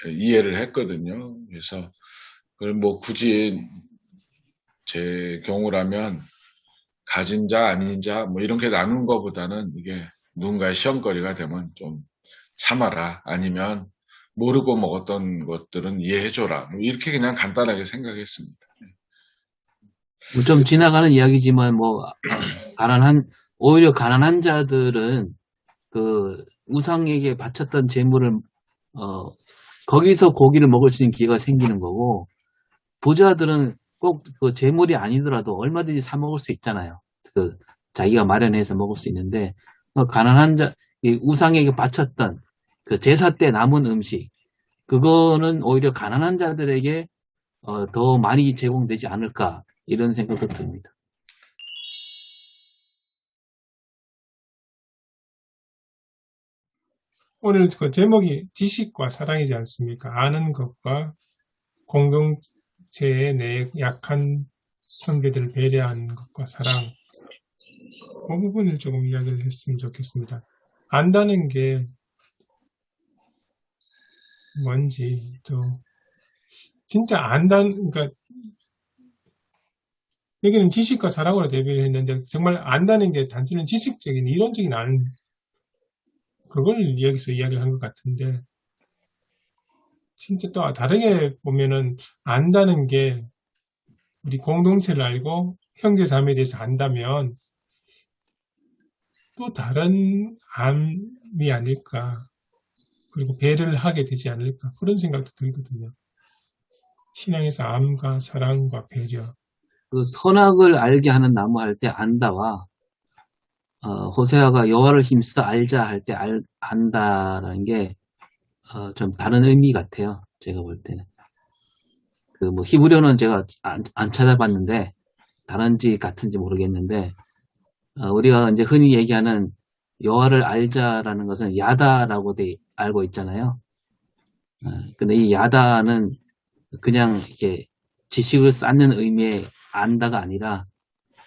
이해를 했거든요. 그래서 그걸 뭐 굳이 제 경우라면 가진 자 아닌 자 뭐 이런 게 나눈 것보다는 이게 누군가의 시험거리가 되면 좀 참아라. 아니면 모르고 먹었던 것들은 이해해줘라. 뭐 이렇게 그냥 간단하게 생각했습니다. 좀 지나가는 이야기지만 오히려 가난한 자들은 그 우상에게 바쳤던 재물을 거기서 고기를 먹을 수 있는 기회가 생기는 거고 부자들은 꼭 그 재물이 아니더라도 얼마든지 사 먹을 수 있잖아요. 그 자기가 마련해서 먹을 수 있는데 가난한 자, 이 우상에게 바쳤던 그 제사 때 남은 음식 그거는 오히려 가난한 자들에게 더 많이 제공되지 않을까 이런 생각도 듭니다. 오늘 그 제목이 지식과 사랑이지 않습니까? 아는 것과 공동체의 내 약한 형제들을 배려하는 것과 사랑. 그 부분을 조금 이야기를 했으면 좋겠습니다. 안다는 게 뭔지 또 진짜 그러니까 여기는 지식과 사랑으로 대비를 했는데 정말 안다는 게 단순히 지식적인 이론적인 그걸 여기서 이야기를 한 것 같은데 진짜 또 다르게 보면은 안다는 게 우리 공동체를 알고 형제 자매에 대해서 안다면 또 다른 암이 아닐까. 그리고 배려를 하게 되지 않을까. 그런 생각도 들거든요. 신앙에서 암과 사랑과 배려. 그 선악을 알게 하는 나무 할 때 안다와 호세아가 여호와를 힘써 알자 할 때 안다라는 게 좀 다른 의미 같아요. 제가 볼 때는. 그 뭐 히브리어는 제가 안 찾아봤는데 다른지 같은지 모르겠는데 우리가 이제 흔히 얘기하는 여호와를 알자라는 것은 야다라고 알고 있잖아요. 근데 이 야다는 그냥 이렇게 지식을 쌓는 의미의 안다가 아니라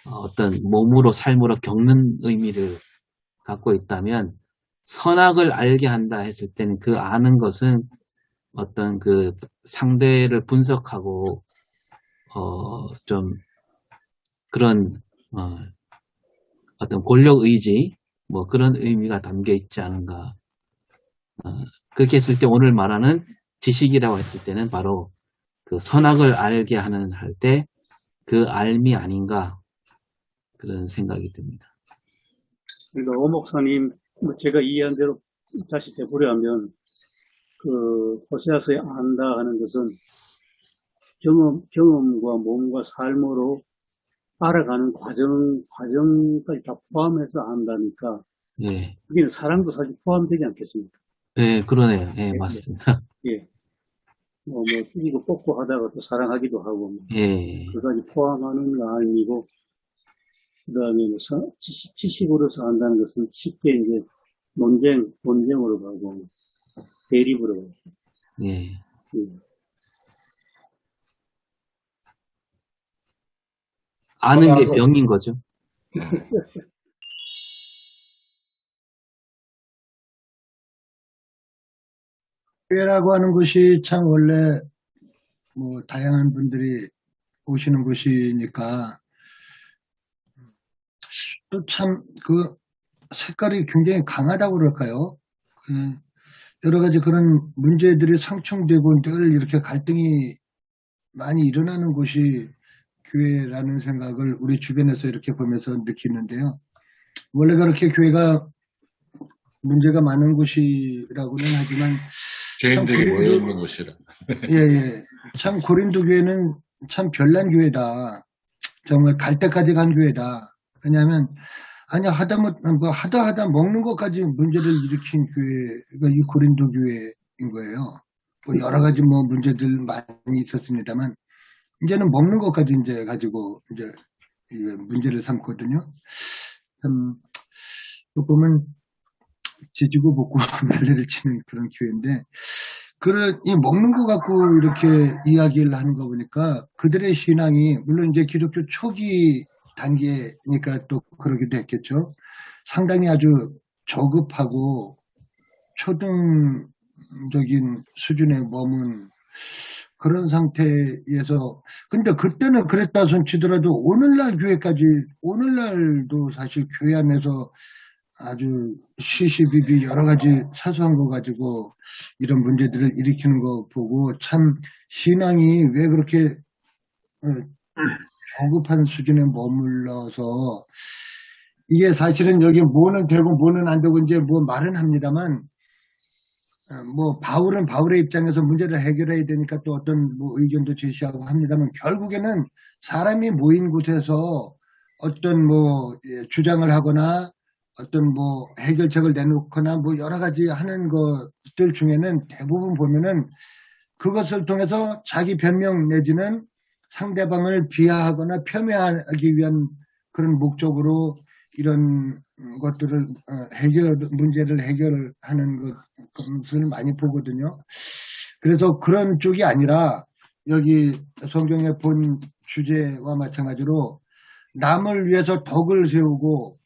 어떤 몸으로 삶으로 겪는 의미를 갖고 있다면 선악을 알게 한다 했을 때는 그 아는 것은 어떤 그 상대를 분석하고 좀 그런 어떤 권력 의지 뭐 그런 의미가 담겨 있지 않은가. 그렇게 했을 때 오늘 말하는 지식이라고 했을 때는 바로 그 선악을 알게 하는 할 때 그 알미 아닌가 그런 생각이 듭니다. 그러니까 오 목사님, 제가 이해한 대로 다시 되풀이하면 그 호세아서에 안다 하는 것은 경험과 몸과 삶으로 알아가는 과정까지 다 포함해서 안다니까 예, 여기는 사랑도 사실 포함되지 않겠습니까? 예, 그러네요. 예, 맞습니다. 예. 뭐 튀기고 뽑고 하다가 또 사랑하기도 하고 뭐 예, 그까지 포함하는 알미고 그다음에 지식으로서 안다는 것은 쉽게 이제 논쟁으로 가고 대립으로 가고. 예. 아는 게 병인 거죠. 교회라고 하는 곳이 참 원래 뭐 다양한 분들이 오시는 곳이니까 또 참 그 색깔이 굉장히 강하다고 그럴까요? 여러 가지 그런 문제들이 상충되고 늘 이렇게 갈등이 많이 일어나는 곳이 교회라는 생각을 우리 주변에서 이렇게 보면서 느끼는데요. 원래 그렇게 교회가 문제가 많은 곳이라고는 하지만 죄인들이 모여 있는 곳이라. 예. 참 고린도 교회는 참 별난 교회다. 정말 갈 때까지 간 교회다. 왜냐하면 아니 하다 먹는 것까지 문제를 일으킨 교회가 이 고린도 교회인 거예요. 뭐 여러 가지 뭐 문제들 많이 있었습니다만 이제는 먹는 것까지 이제 가지고 이제 문제를 삼거든요. 참 보면 지지고 볶고 난리를 치는 그런 교회인데 이 먹는 거 갖고 이렇게 이야기를 하는 거 보니까 그들의 신앙이 물론 이제 기독교 초기 단계니까 또 그러기도 했겠죠. 상당히 아주 저급하고 초등적인 수준에 머문 그런 상태에서 근데 그때는 그랬다 손 치더라도 오늘날도 사실 교회 안에서 아주 시시비비 여러 가지 사소한 거 가지고 이런 문제들을 일으키는 거 보고 참 신앙이 왜 그렇게 저급한 수준에 머물러서 이게 사실은 여기 뭐는 되고 뭐는 안 되고 이제 뭐 말은 합니다만 뭐 바울은 바울의 입장에서 문제를 해결해야 되니까 또 어떤 뭐 의견도 제시하고 합니다만 결국에는 사람이 모인 곳에서 어떤 뭐 주장을 하거나 어떤 뭐 해결책을 내놓거나 뭐 여러 가지 하는 것들 중에는 대부분 보면은 그것을 통해서 자기 변명 내지는 상대방을 비하하거나 폄훼하기 위한 그런 목적으로 이런 것들을 문제를 해결하는 것을 많이 보거든요. 그래서 그런 쪽이 아니라 여기 성경의 본 주제와 마찬가지로 남을 위해서 덕을 세우고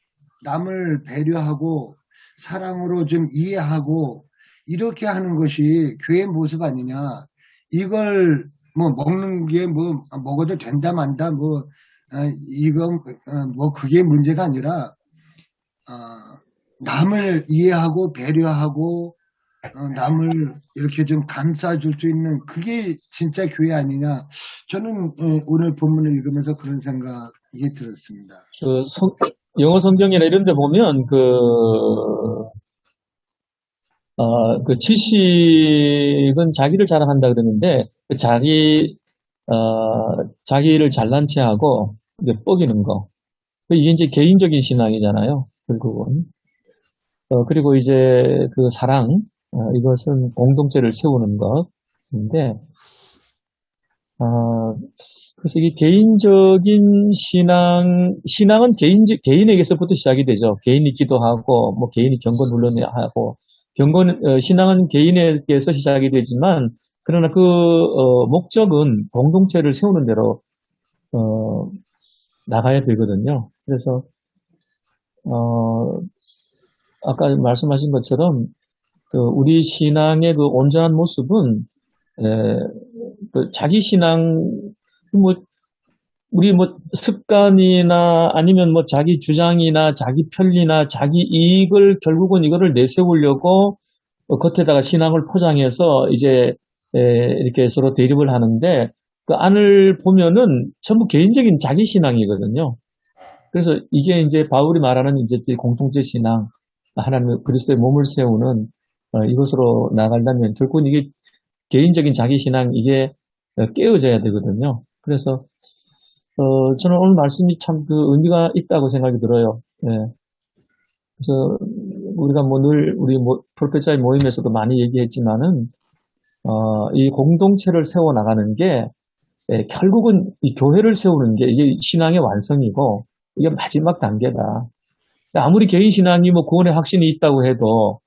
남을 배려하고 사랑으로 좀 이해하고 이렇게 하는 것이 교회의 모습 아니냐. 이걸 뭐 먹는 게 뭐 먹어도 된다 만다 이건 그게 문제가 아니라 남을 이해하고 배려하고 남을 이렇게 좀 감싸줄 수 있는 그게 진짜 교회 아니냐. 저는 오늘 본문을 읽으면서 그런 생각이 들었습니다. 영어 성경이나 이런 데 보면 그 지식은 자기를 자랑한다 그러는데 그 자기를 잘난 체하고 이제 뻐기는 거. 이게 이제 개인적인 신앙이잖아요. 결국은. 그리고 이제 그 사랑, 이것은 공동체를 세우는 것인데, 그래서 이게 개인적인 신앙은 개인에게서부터 시작이 되죠. 개인이 기도하고, 뭐 개인이 경건 훈련하고, 신앙은 개인에게서 시작이 되지만, 그러나 목적은 공동체를 세우는 대로, 나가야 되거든요. 그래서, 아까 말씀하신 것처럼, 우리 신앙의 그 온전한 모습은, 자기 신앙, 우리 습관이나 아니면 자기 주장이나 자기 편리나 자기 이익을 결국은 이거를 내세우려고 겉에다가 신앙을 포장해서 이제 이렇게 서로 대립을 하는데 그 안을 보면은 전부 개인적인 자기 신앙이거든요. 그래서 이게 이제 바울이 말하는 이제 공동체 신앙, 하나님 그리스도의 몸을 세우는 이것으로 나가려면 결국은 이게 개인적인 자기 신앙 이게 깨어져야 되거든요. 그래서 저는 오늘 말씀이 참 그 의미가 있다고 생각이 들어요. 예. 그래서 우리가 늘 우리 프로페자의 모임에서도 많이 얘기했지만은 이 공동체를 세워 나가는 게 결국은 이 교회를 세우는 게 이게 신앙의 완성이고 이게 마지막 단계다. 아무리 개인 신앙이 구원의 확신이 있다고 해도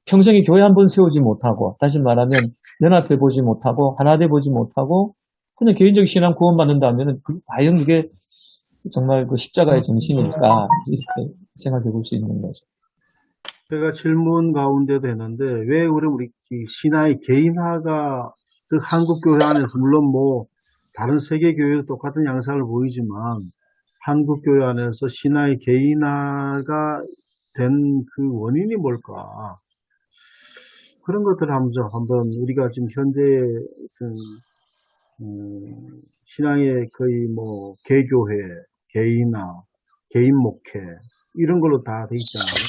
평생에 교회 한 번 세우지 못하고 다시 말하면 연합해 보지 못하고 하나 돼 보지 못하고 그냥 개인적 신앙 구원받는다면 과연 이게 정말 그 십자가의 정신일까 이렇게 생각해 볼 수 있는 거죠. 제가 질문 가운데도 했는데 왜 우리 신앙의 개인화가 한국 교회 안에서 물론 다른 세계 교회도 똑같은 양상을 보이지만 한국 교회 안에서 신앙의 개인화가 된 그 원인이 뭘까? 그런 것들을 한번 우리가 지금 현재 신앙의 거의 개교회, 개인화, 개인 목회 이런 걸로 다 돼 있잖아요.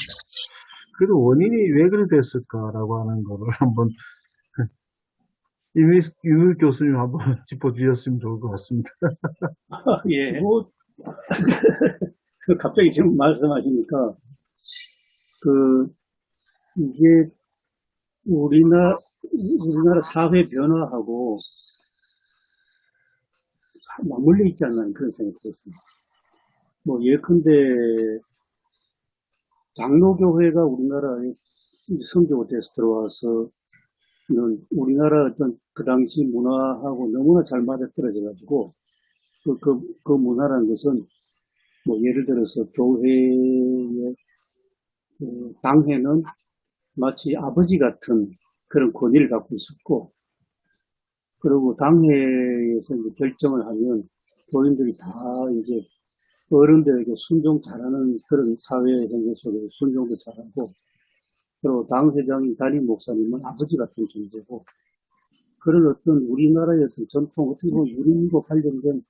그래도 원인이 왜 그래 됐을까라고 하는 거를 한번 유일 교수님 한번 짚어주셨으면 좋을 것 같습니다. 예. 갑자기 지금 말씀하시니까 이게 우리나라 사회 변화하고 맞물려 있지 않나 그런 생각이 들었습니다. 예컨대 장로교회가 우리나라에 선교가 돼서 들어와서 우리나라 어떤 그 당시 문화하고 너무나 잘 맞아떨어져가지고 그 문화라는 것은 예를 들어서 교회의 당회는 마치 아버지 같은 그런 권위를 갖고 있었고, 그리고 당회에서 결정을 하면 교인들이 다 이제 어른들에게 순종 잘하는 그런 사회 행위 속에서 순종도 잘하고, 그리고 당회장인 담임 목사님은 아버지 같은 존재고, 그런 어떤 우리나라의 어떤 전통, 어떻게 보면 유리민국 관련된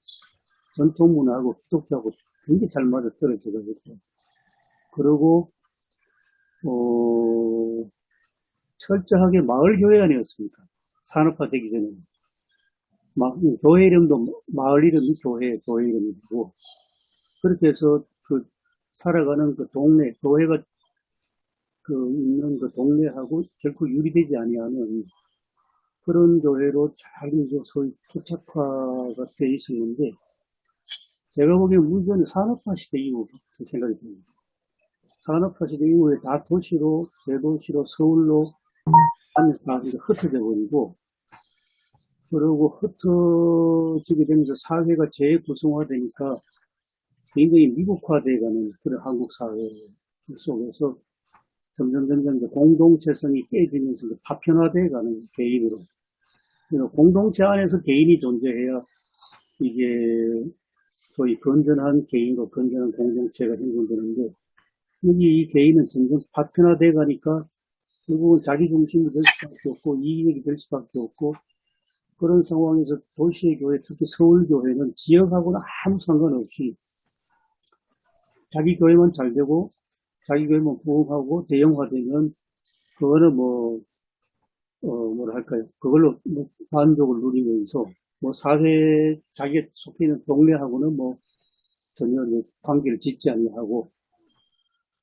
전통 문화하고 기독교하고 굉장히 잘 맞아 떨어져가지고, 그리고 철저하게 마을교회 아니었습니까? 산업화되기 전에. 교회 이름도 마을 이름이 교회 이름이고, 그렇게 해서 살아가는 동네, 교회가 있는 동네하고 결코 유리되지 아니하는 그런 교회로 잘 이제 소위 토착화가 돼 있었는데, 제가 보기엔 문제는 산업화 시대 이후 생각이 듭니다. 산업화 시대 이후에 다 도시로, 대도시로, 서울로 다 흩어져 버리고, 그리고 흩어지게 되면서 사회가 재구성화되니까 굉장히 미국화되어가는 그런 한국 사회 속에서 점점 공동체성이 깨지면서 파편화되어가는 개인으로. 공동체 안에서 개인이 존재해야 이게 소위 건전한 개인과 건전한 공동체가 형성되는데, 여기 이 개인은 점점 파편화되어 가니까 결국은 자기 중심이 될 수밖에 없고 이익이 될 수밖에 없고, 그런 상황에서 도시의 교회, 특히 서울교회는 지역하고는 아무 상관없이 자기 교회만 잘 되고, 자기 교회만 부흥하고, 대형화되면, 그거는 뭐라 할까요? 그걸로 뭐 만족을 누리면서, 뭐 사회, 자기가 속해 있는 동네하고는 뭐 전혀 관계를 짓지 아니하고,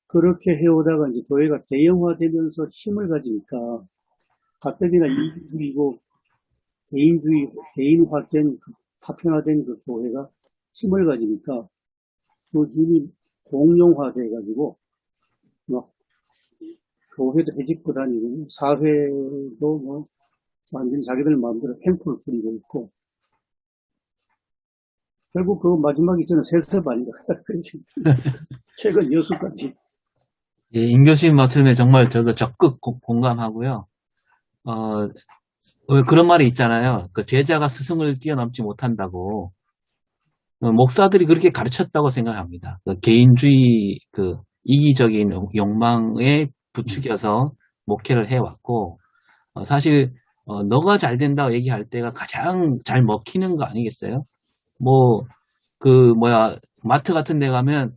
그렇게 해오다가 이제 교회가 대형화되면서 힘을 가지니까, 가뜩이나 이기주의고, 개인화된, 파편화된 그 교회가 힘을 가지니까, 그 힘이 공용화돼가지고, 막, 교회도 해집고 다니고, 사회도 뭐, 완전히 자기들 마음대로 횡포를 부리고 있고, 결국 그 마지막에 저는 세습 아닌가. 최근 여수까지. 예, 임 교수님 말씀에 정말 저도 적극 공감하고요. 왜 그런 말이 있잖아요. 그 제자가 스승을 뛰어넘지 못한다고. 목사들이 그렇게 가르쳤다고 생각합니다. 그 개인주의, 그 이기적인 욕망에 부추겨서 목회를 해왔고, 사실 너가 잘 된다고 얘기할 때가 가장 잘 먹히는 거 아니겠어요? 뭐 마트 같은 데 가면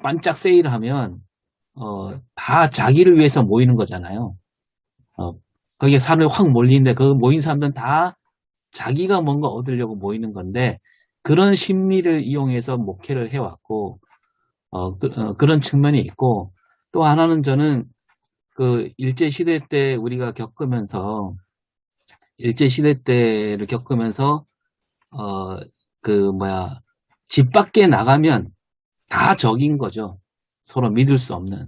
반짝 세일하면 다 자기를 위해서 모이는 거잖아요. 거기에 사람이 확 몰리는데 그 모인 사람들은 다 자기가 뭔가 얻으려고 모이는 건데, 그런 심리를 이용해서 목회를 해왔고, 그런 측면이 있고, 또 하나는 저는 그 일제시대 때 우리가 겪으면서, 일제시대 때를 겪으면서, 집 밖에 나가면 다 적인 거죠. 서로 믿을 수 없는.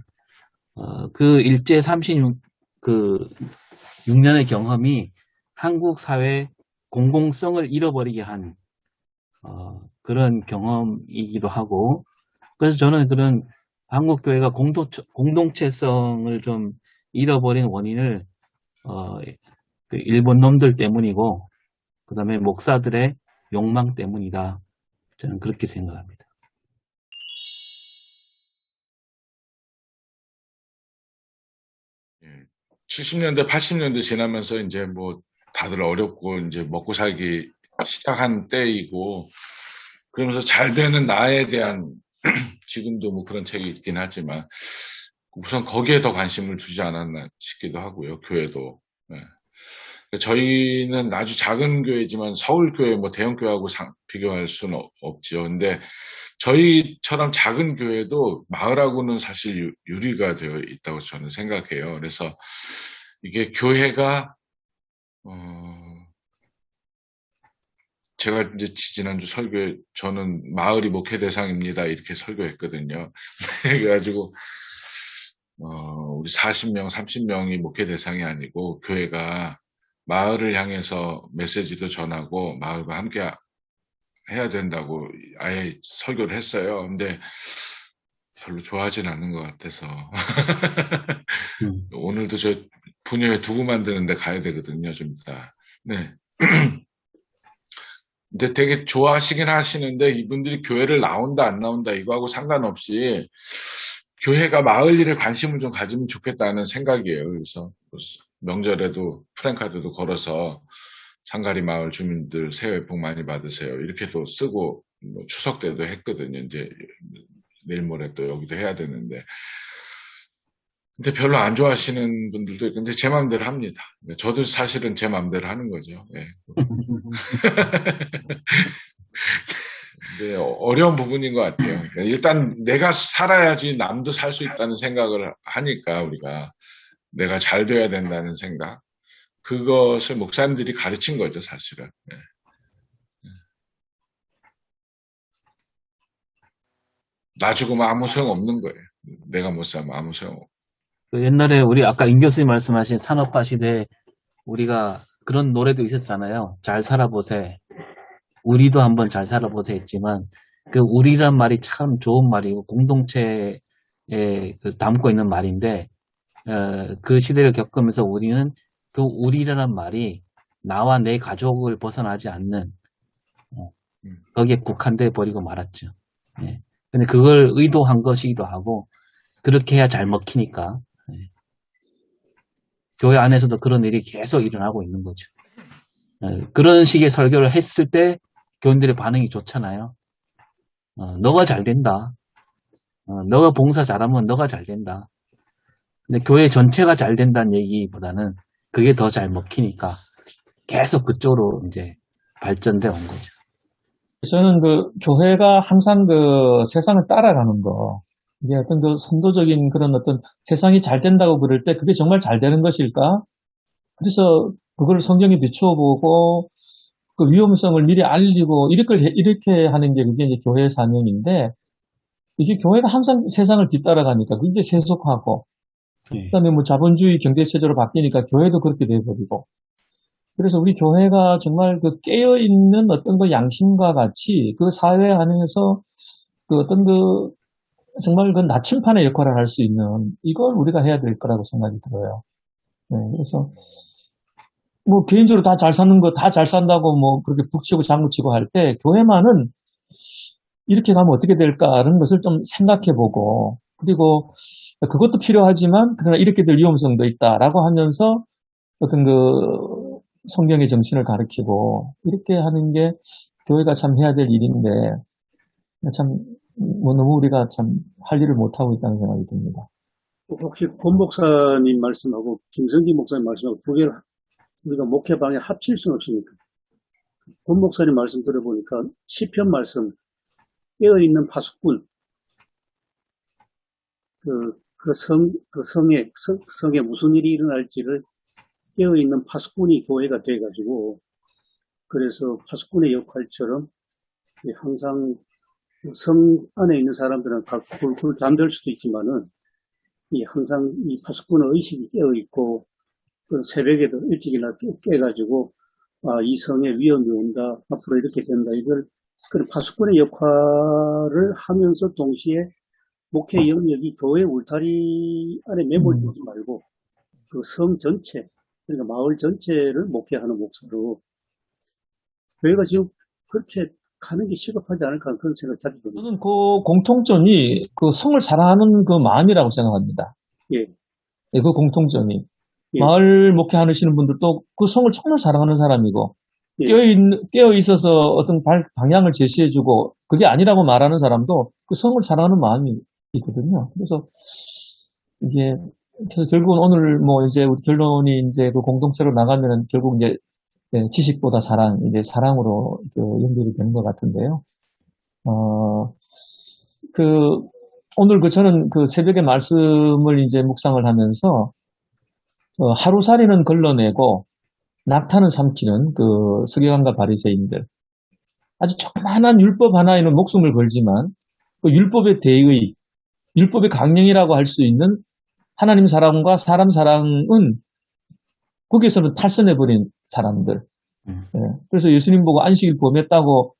그 일제 36년의 경험이 한국 사회 공공성을 잃어버리게 한, 그런 경험이기도 하고, 그래서 저는 그런 한국교회가 공동체성을 좀 잃어버린 원인을, 그 일본 놈들 때문이고, 그 다음에 목사들의 욕망 때문이다. 저는 그렇게 생각합니다. 예. 70년대, 80년대 지나면서 이제 뭐 다들 어렵고 이제 먹고 살기 시작한 때이고, 그러면서 잘 되는 나에 대한 지금도 뭐 그런 책이 있긴 하지만 우선 거기에 더 관심을 두지 않았나 싶기도 하고요. 교회도. 예. 저희는 아주 작은 교회지만 서울 교회 뭐 대형 교회하고 비교할 수는 없지요. 근데 저희처럼 작은 교회도 마을하고는 사실 유리가 되어 있다고 저는 생각해요. 그래서 이게 교회가 제가 이제 지난주 설교에 저는 마을이 목회 대상입니다 이렇게 설교했거든요. 그래가지고 우리 40명, 30명이 목회 대상이 아니고 교회가 마을을 향해서 메시지도 전하고 마을과 함께 해야 된다고 아예 설교를 했어요. 근데 별로 좋아하진 않는 것 같아서 오늘도 저 분녀회 두고 만드는데 가야 되거든요. 좀 이따. 네. 근데 되게 좋아하시긴 하시는데 이분들이 교회를 나온다 안 나온다 이거하고 상관없이 교회가 마을 일에 관심을 좀 가지면 좋겠다는 생각이에요. 그래서 명절에도 프랜카드도 걸어서 상가리 마을 주민들 새해 복 많이 받으세요. 이렇게도 쓰고 뭐 추석 때도 했거든요. 이제 내일 모레 또 여기도 해야 되는데. 근데 별로 안 좋아하시는 분들도 있고, 근데 제 마음대로 합니다. 저도 사실은 제 마음대로 하는 거죠. 예. 근데 어려운 부분인 것 같아요. 일단 내가 살아야지 남도 살 수 있다는 생각을 하니까 우리가 내가 잘 돼야 된다는 생각. 그것을 목사님들이 가르친 거죠, 사실은. 예. 나 죽으면 아무 소용 없는 거예요. 내가 못 살면 아무 소용 없고. 그 옛날에 우리 아까 임 교수님 말씀하신 산업화 시대에 우리가 그런 노래도 있었잖아요. 잘 살아보세. 우리도 한번 잘 살아보세 했지만, 그 우리란 말이 참 좋은 말이고 공동체에 담고 있는 말인데, 그 시대를 겪으면서 우리는 그 우리라는 말이 나와 내 가족을 벗어나지 않는, 거기에 국한돼 버리고 말았죠. 예. 근데 그걸 의도한 것이기도 하고, 그렇게 해야 잘 먹히니까. 예. 교회 안에서도 그런 일이 계속 일어나고 있는 거죠. 예. 그런 식의 설교를 했을 때 교인들의 반응이 좋잖아요. 너가 잘 된다. 너가 봉사 잘하면 너가 잘 된다. 근데 교회 전체가 잘 된다는 얘기보다는 그게 더 잘 먹히니까 계속 그쪽으로 이제 발전돼 온 거죠. 저는 그 교회가 항상 그 세상을 따라가는 거, 이게 어떤 그 선도적인 그런 어떤 세상이 잘 된다고 그럴 때 그게 정말 잘 되는 것일까? 그래서 그걸 성경에 비추어보고 그 위험성을 미리 알리고 이렇게 하는 게 그게 이제 교회의 사명인데, 이게 교회가 항상 세상을 뒤따라가니까 그게 세속하고, 그다음에 뭐 자본주의 경제체제로 바뀌니까 교회도 그렇게 돼버리고. 그래서 우리 교회가 정말 그 깨어있는 어떤 그 양심과 같이 그 사회 안에서 그 어떤 그 정말 그 나침판의 역할을 할 수 있는 이걸 우리가 해야 될 거라고 생각이 들어요. 네, 그래서 뭐 개인적으로 다 잘 사는 거 다 잘 산다고 뭐 그렇게 북치고 장구치고 할 때 교회만은 이렇게 가면 어떻게 될까라는 것을 좀 생각해보고, 그리고 그것도 필요하지만 그러나 이렇게 될 위험성도 있다라고 하면서 어떤 그 성경의 정신을 가르치고 이렇게 하는 게 교회가 참 해야 될 일인데, 참 뭐 너무 우리가 참 할 일을 못하고 있다는 생각이 듭니다. 혹시 권 목사님 말씀하고 김성기 목사님 말씀하고 두 개를 우리가 목회방에 합칠 수는 없습니까? 권 목사님 말씀 들어보니까 시편 말씀 깨어있는 파수꾼 성에 무슨 일이 일어날지를 깨어있는 파수꾼이 교회가 돼가지고, 그래서 파수꾼의 역할처럼 항상 성 안에 있는 사람들은 굴굴 잠들 수도 있지만은 항상 이 파수꾼의 의식이 깨어있고, 새벽에도 일찍이나 깨가지고 이 성에 위험이 온다, 앞으로 이렇게 된다, 이걸 그런 파수꾼의 역할을 하면서 동시에 목회 영역이 교회 울타리 안에 매몰되지 말고 그 성 전체, 그러니까 마을 전체를 목회하는 목사로 교회가 지금 그렇게 가는 게 시급하지 않을까 그런 생각이 자주 듭니다. 저는 그 공통점이 그 성을 사랑하는 그 마음이라고 생각합니다. 예, 예, 그 공통점이. 예, 마을 목회하시는 분들도 그 성을 정말 사랑하는 사람이고, 예. 깨어 있어서 어떤 방향을 제시해주고, 그게 아니라고 말하는 사람도 그 성을 사랑하는 마음이 있거든요. 그래서 이게, 그래서 결국은 오늘 뭐 이제 우리 결론이 이제 그 공동체로 나가면은 결국 이제 지식보다 사랑, 이제 사랑으로 그 연결이 되는 것 같은데요. 오늘 저는 그 새벽에 말씀을 이제 묵상을 하면서, 하루살이는 걸러내고 낙타는 삼키는 그 서기관과 바리새인들, 아주 조그마한 율법 하나에는 목숨을 걸지만 그 율법의 대의, 율법의 강령이라고 할 수 있는 하나님 사랑과 사람 사랑은 거기에서는 탈선해버린 사람들. 그래서 예수님 보고 안식일 범했다고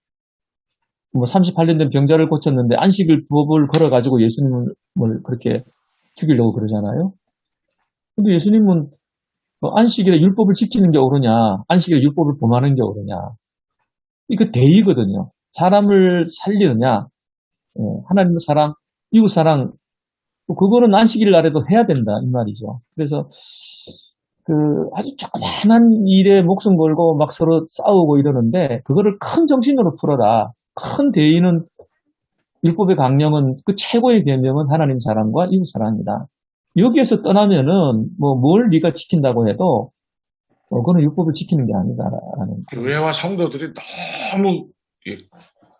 뭐 38년 된 병자를 고쳤는데 안식일 법을 걸어가지고 예수님을 그렇게 죽이려고 그러잖아요. 근데 예수님은 안식일에 율법을 지키는 게 옳으냐, 안식일에 율법을 범하는 게 옳으냐. 이거 대의거든요. 사람을 살리느냐, 하나님의 사랑, 이웃 사랑, 그거는 안식일 날에도 해야 된다, 이 말이죠. 그래서 아주 조그마한 일에 목숨 걸고 막 서로 싸우고 이러는데, 그거를 큰 정신으로 풀어라. 큰 대의는, 율법의 강령은, 그 최고의 계명은 하나님 사랑과 이웃 사랑이다. 여기에서 떠나면은 뭘 네가 지킨다고 해도 그거는 율법을 지키는 게 아니다라는. 교회와 성도들이 너무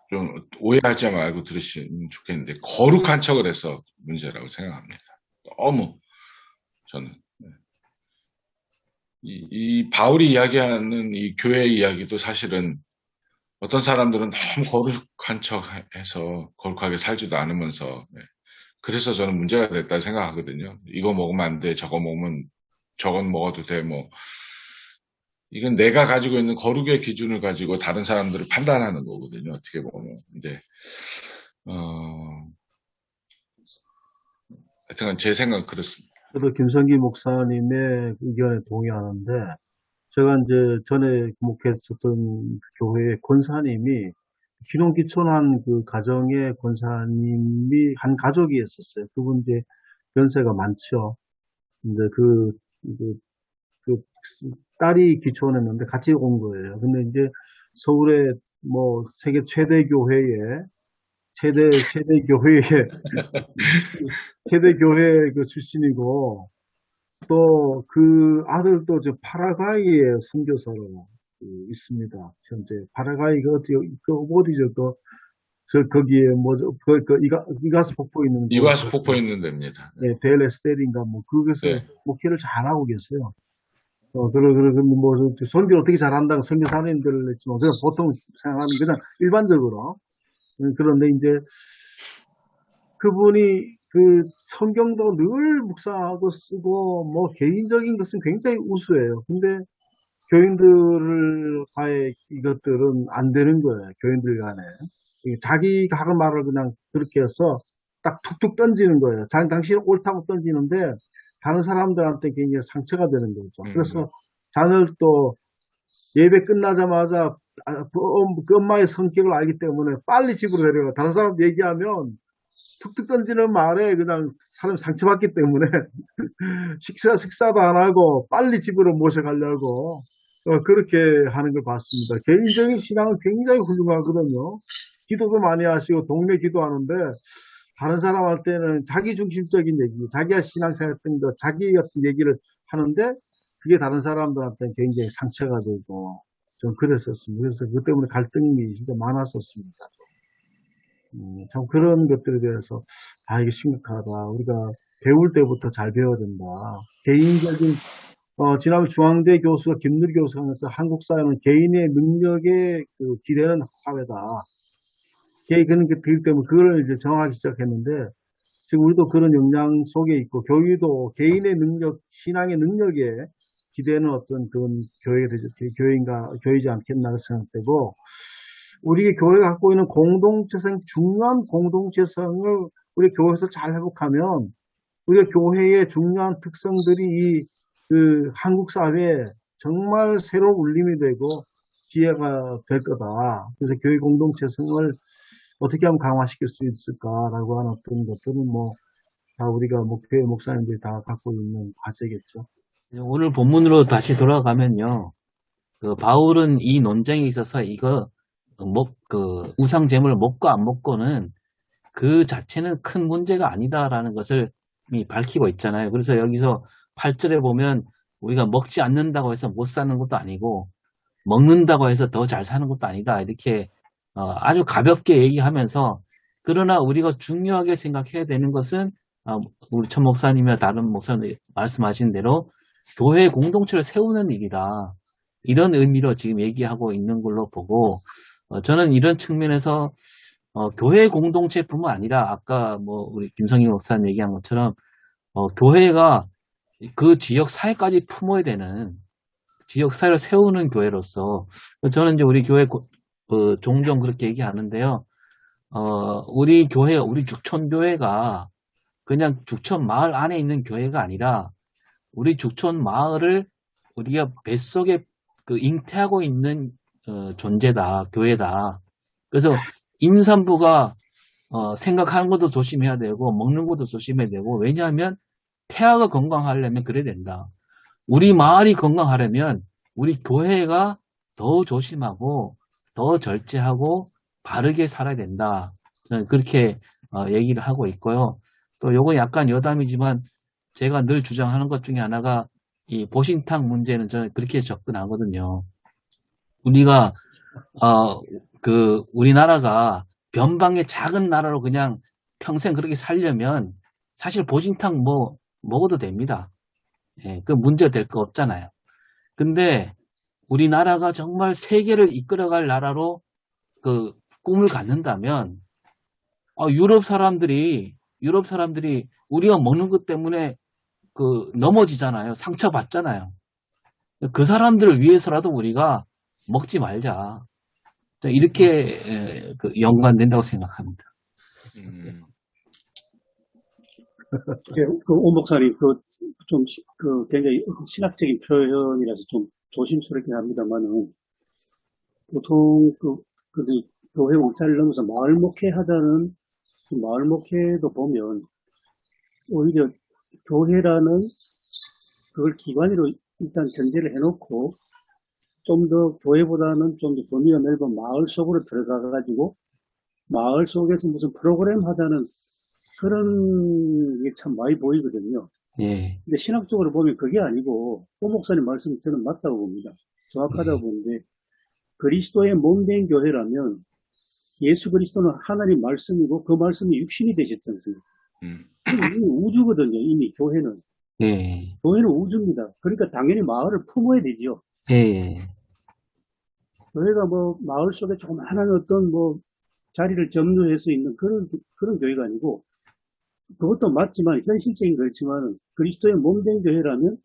좀 오해하지 말고 들으시면 좋겠는데, 거룩한 척을 해서 문제라고 생각합니다. 너무 저는 이 바울이 이야기하는 이 교회 이야기도 사실은 어떤 사람들은 너무 거룩한 척해서 거룩하게 살지도 않으면서, 그래서 저는 문제가 됐다 생각하거든요. 이거 먹으면 안 돼, 저거 먹으면 저건 먹어도 돼, 뭐 이건 내가 가지고 있는 거룩의 기준을 가지고 다른 사람들을 판단하는 거거든요. 어떻게 보면. 근데 하여튼 제 생각은 그렇습니다. 저도 김성기 목사님의 의견에 동의하는데, 제가 이제 전에 목회했었던 교회의 권사님이 기농기촌한 그 가정의 권사님이 한 가족이었었어요. 그분 이제 연세가 많죠. 이제 그 딸이 기촌했는데 같이 온 거예요. 근데 이제 서울의 뭐 세계 최대 교회에 최대 교회, 최대 교회 그 출신이고, 또 그 아들도 저 파라과이에 선교사로 있습니다. 현재 파라과이 어디죠? 거기에 이가수 폭포 있는 이와수 폭포 있는 데입니다. 네, 델 에스텔인가 뭐 그것에서 네. 목회를 잘하고 계세요. 근데 뭐 선교 어떻게 잘한다고 선교사님들 했지만 그냥 보통 생각하는 그냥 일반적으로. 그런데 이제 그분이 그 성경도 늘 묵상하고 쓰고 뭐 개인적인 것은 굉장히 우수해요. 근데 교인들과의 이것들은 안 되는 거예요. 교인들 간에. 자기가 하는 말을 그냥 그렇게 해서 딱 툭툭 던지는 거예요. 당신은 옳다고 던지는데 다른 사람들한테 굉장히 상처가 되는 거죠. 그래서 자녀를 또 예배 끝나자마자 그 엄마의 성격을 알기 때문에 빨리 집으로 데려가. 다른 사람 얘기하면 툭툭 던지는 말에 그냥 사람 상처받기 때문에 식사도 안 하고 빨리 집으로 모셔가려고 그렇게 하는 걸 봤습니다. 개인적인 신앙은 굉장히 훌륭하거든요. 기도도 많이 하시고 동네 기도하는데 다른 사람한테는 자기 중심적인 얘기, 자기가 신앙생활 했던 거, 자기 같은 얘기를 하는데 그게 다른 사람들한테는 굉장히 상처가 되고 좀 그랬었습니다. 그래서 그 때문에 갈등이 진짜 많았었습니다. 참 그런 것들에 대해서 이게 심각하다. 우리가 배울 때부터 잘 배워야 된다. 개인적인 지난번 중앙대 교수가 김누리 교수가 하면서 한국 사회는 개인의 능력에 기대는 사회다. 그런 게 되기 때문에 그걸 이제 정하기 시작했는데 지금 우리도 그런 영향 속에 있고 교회도 개인의 능력, 신앙의 능력에 기대는 어떤 그런 교회이지 않겠나 생각되고 우리 교회가 갖고 있는 중요한 공동체성을 우리 교회에서 잘 회복하면 우리가 교회의 중요한 특성들이 한국 사회에 정말 새로운 울림이 되고 기회가 될 거다. 그래서 교회 공동체성을 어떻게 하면 강화시킬 수 있을까라고 하는 어떤 것들은 다 우리가 교회 목사님들이 다 갖고 있는 과제겠죠. 오늘 본문으로 다시 돌아가면요. 바울은 이 논쟁에 있어서 이거 우상 제물을 먹고 안 먹고는 그 자체는 큰 문제가 아니다라는 것을 이미 밝히고 있잖아요. 그래서 여기서 8절에 보면 우리가 먹지 않는다고 해서 못 사는 것도 아니고 먹는다고 해서 더 잘 사는 것도 아니다. 이렇게 아주 가볍게 얘기하면서 그러나 우리가 중요하게 생각해야 되는 것은 우리 천 목사님이나 다른 목사님 말씀하신 대로 교회 공동체를 세우는 일이다. 이런 의미로 지금 얘기하고 있는 걸로 보고 저는 이런 측면에서 교회 공동체뿐만 아니라 아까 우리 김성희 목사님 얘기한 것처럼 교회가 그 지역 사회까지 품어야 되는 지역 사회를 세우는 교회로서 저는 이제 우리 교회 종종 그렇게 얘기하는데요. 우리 죽촌 교회가 그냥 죽촌 마을 안에 있는 교회가 아니라 우리 죽촌 마을을 우리가 뱃속에 잉태하고 있는 존재다, 교회다. 그래서 임산부가 생각하는 것도 조심해야 되고 먹는 것도 조심해야 되고 왜냐하면 태아가 건강하려면 그래야 된다. 우리 마을이 건강하려면 우리 교회가 더 조심하고 더 절제하고 바르게 살아야 된다. 저는 그렇게 얘기를 하고 있고요. 또 요거 약간 여담이지만 제가 늘 주장하는 것 중에 하나가 이 보신탕 문제는 저는 그렇게 접근하거든요. 우리가 우리나라가 변방의 작은 나라로 그냥 평생 그렇게 살려면 사실 보신탕 먹어도 됩니다. 예, 그 문제가 될 거 없잖아요. 근데 우리나라가 정말 세계를 이끌어갈 나라로 꿈을 갖는다면 유럽 사람들이 우리가 먹는 것 때문에 넘어지잖아요. 상처받잖아요. 그 사람들을 위해서라도 우리가 먹지 말자. 이렇게 연관된다고 생각합니다. 오 목사님, 굉장히 신학적인 표현이라서 좀 조심스럽긴 합니다만은, 보통 교회 울타리를 넘어서 마을 목회 하자는 마을 목회도 보면, 오히려 교회라는 그걸 기관으로 일단 전제를 해놓고, 좀 더 교회보다는 좀 더 범위가 넓은 마을 속으로 들어가가지고 마을 속에서 무슨 프로그램 하자는 그런 게 참 많이 보이거든요. 예, 근데 신학적으로 보면 그게 아니고, 오 목사님 말씀이 저는 맞다고 봅니다. 정확하다고 예, 보는데, 그리스도의 몸된 교회라면 예수 그리스도는 하나님 말씀이고 그 말씀이 육신이 되셨지 않습니까? 음, 이미 우주거든요, 이미 교회는. 예, 교회는 우주입니다. 그러니까 당연히 마을을 품어야 되지요. 예, 교회가 뭐 마을 속에 조그마한 어떤 뭐 자리를 점유할 수 있는 그런 교회가 아니고, 그것도 맞지만 현실적인 그렇지만 그리스도의 몸된 교회라면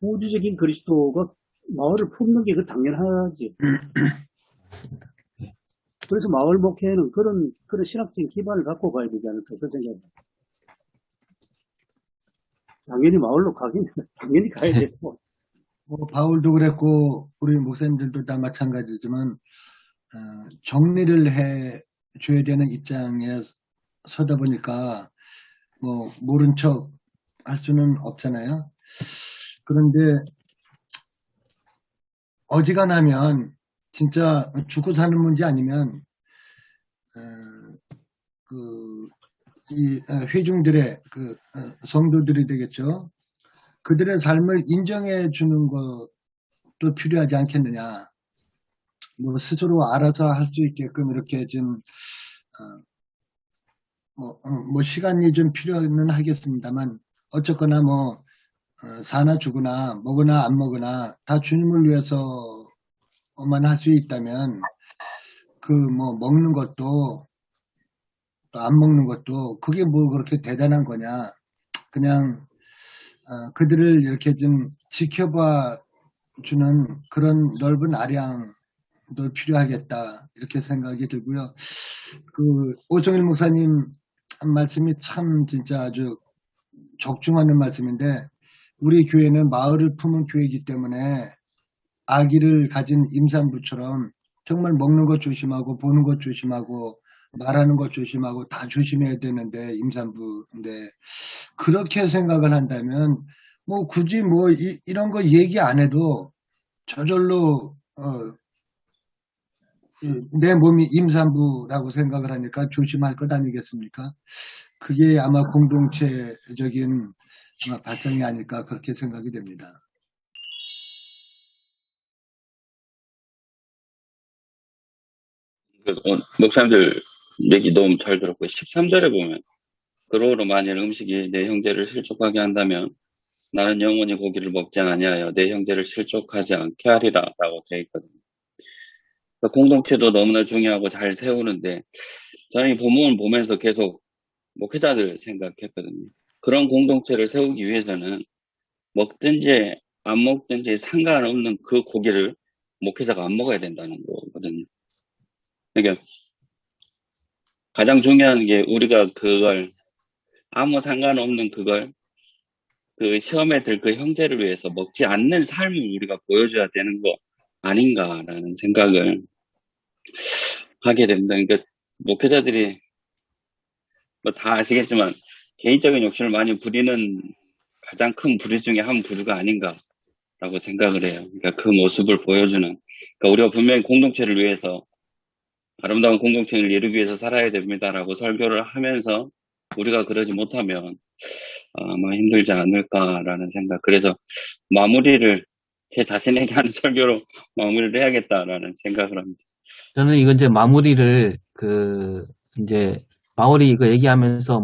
우주적인 그리스도가 마을을 품는 게 그 당연하지. 맞습니다. 그래서 마을 목회에는 그런 신학적인 기반을 갖고 가야 되지 않을까 그 생각입니다. 당연히 마을로 가긴 당연히 가야 되고. 뭐 바울도 그랬고 우리 목사님들도 다 마찬가지지만 정리를 해 줘야 되는 입장에 서다 보니까 뭐 모른 척 할 수는 없잖아요. 그런데 어지간하면 진짜 죽고 사는 문제 아니면 이 회중들의 성도들이 되겠죠. 그들의 삶을 인정해 주는 것도 필요하지 않겠느냐. 뭐 스스로 알아서 할 수 있게끔 이렇게 좀 뭐 시간이 좀 필요는 하겠습니다만 어쨌거나 뭐 사나 죽으나 먹으나 안 먹으나 다 주님을 위해서만 할 수 있다면 그 뭐 먹는 것도 또 안 먹는 것도 그게 뭐 그렇게 대단한 거냐. 그냥 그들을 이렇게 좀 지켜봐 주는 그런 넓은 아량도 필요하겠다 이렇게 생각이 들고요. 그 오성일 목사님 한 말씀이 참 진짜 아주 적중하는 말씀인데 우리 교회는 마을을 품은 교회이기 때문에 아기를 가진 임산부처럼 정말 먹는 것 조심하고 보는 것 조심하고 말하는 것 조심하고 다 조심해야 되는데 임산부인데 그렇게 생각을 한다면 뭐 굳이 뭐 이런 거 얘기 안 해도 저절로 내 몸이 임산부라고 생각을 하니까 조심할 것 아니겠습니까? 그게 아마 공동체적인 아마 발전이 아닐까 그렇게 생각이 됩니다. 목사님들 얘기 너무 잘 들었고 13절에 보면 그러므로 만일 음식이 내 형제를 실족하게 한다면 나는 영원히 고기를 먹지 아니하여 내 형제를 실족하지 않게 하리라 라고 되어 있거든요. 그러니까 공동체도 너무나 중요하고 잘 세우는데 저는 이 본문을 보면서 계속 목회자들 생각했거든요. 그런 공동체를 세우기 위해서는 먹든지 안 먹든지 상관없는 그 고기를 목회자가 안 먹어야 된다는 거거든요. 그러니까 가장 중요한 게 우리가 그걸 아무 상관없는 그걸 그 시험에 들 그 형제를 위해서 먹지 않는 삶을 우리가 보여줘야 되는 거 아닌가라는 생각을 하게 됩니다. 그러니까 목회자들이 뭐 다 아시겠지만 개인적인 욕심을 많이 부리는 가장 큰 부류 중에 한 부류가 아닌가라고 생각을 해요. 그러니까 그 모습을 보여주는 그러니까 우리가 분명히 공동체를 위해서 아름다운 공동체를 이루기 위해서 살아야 됩니다라고 설교를 하면서 우리가 그러지 못하면 아마 힘들지 않을까라는 생각. 그래서 마무리를 제 자신에게 하는 설교로 마무리를 해야겠다라는 생각을 합니다. 저는 이거 이제 마무리를 이제 바울이 이거 얘기하면서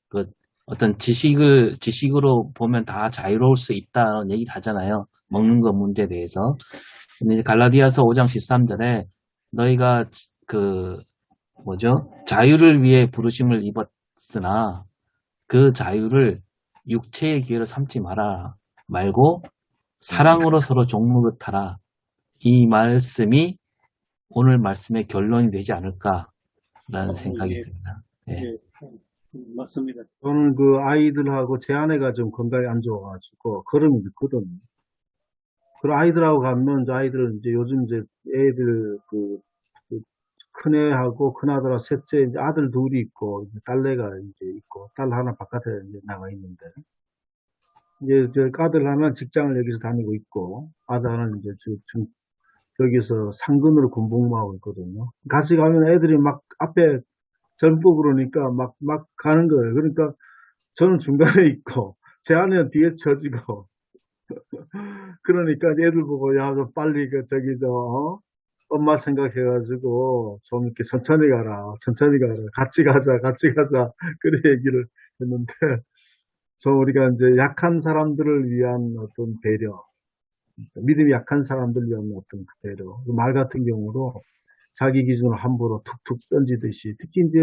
그 어떤 지식으로 보면 다 자유로울 수 있다는 얘기를 하잖아요. 먹는 거 문제에 대해서. 근데 이제 갈라디아서 5장 13절에 너희가 자유를 위해 부르심을 입었으나 그 자유를 육체의 기회로 삼지 말고 사랑으로 서로 종노릇하라. 이 말씀이 오늘 말씀의 결론이 되지 않을까라는 생각이 예, 듭니다. 예. 예, 맞습니다. 저는 그 아이들하고 제 아내가 좀 건강이 안 좋아가지고 걸음이 늦거든요. 그런 아이들하고 가면 이제 아이들 이제 요즘 이제 애들 큰애하고 큰아들하고 셋째 이제 아들 둘이 있고 이제 딸내가 이제 있고 딸 하나 바깥에 이제 나가 있는데 이제 저 아들 하나 직장을 여기서 다니고 있고 아들 하나는 이제 지금 여기서 상근으로 군복무하고 있거든요. 같이 가면 애들이 막 앞에 젊고 그러니까 막 가는 거예요. 그러니까 저는 중간에 있고, 제 아내는 뒤에 처지고, 그러니까 애들 보고, 야, 좀 빨리, 엄마 생각해가지고, 좀 이렇게 천천히 가라, 천천히 가라, 같이 가자, 같이 가자, 그런 얘기를 했는데, 우리가 이제 약한 사람들을 위한 어떤 배려, 믿음이 약한 사람들을 위한 어떤 그 배려, 말 같은 경우도 자기 기준으로 함부로 툭툭 던지듯이, 특히 이제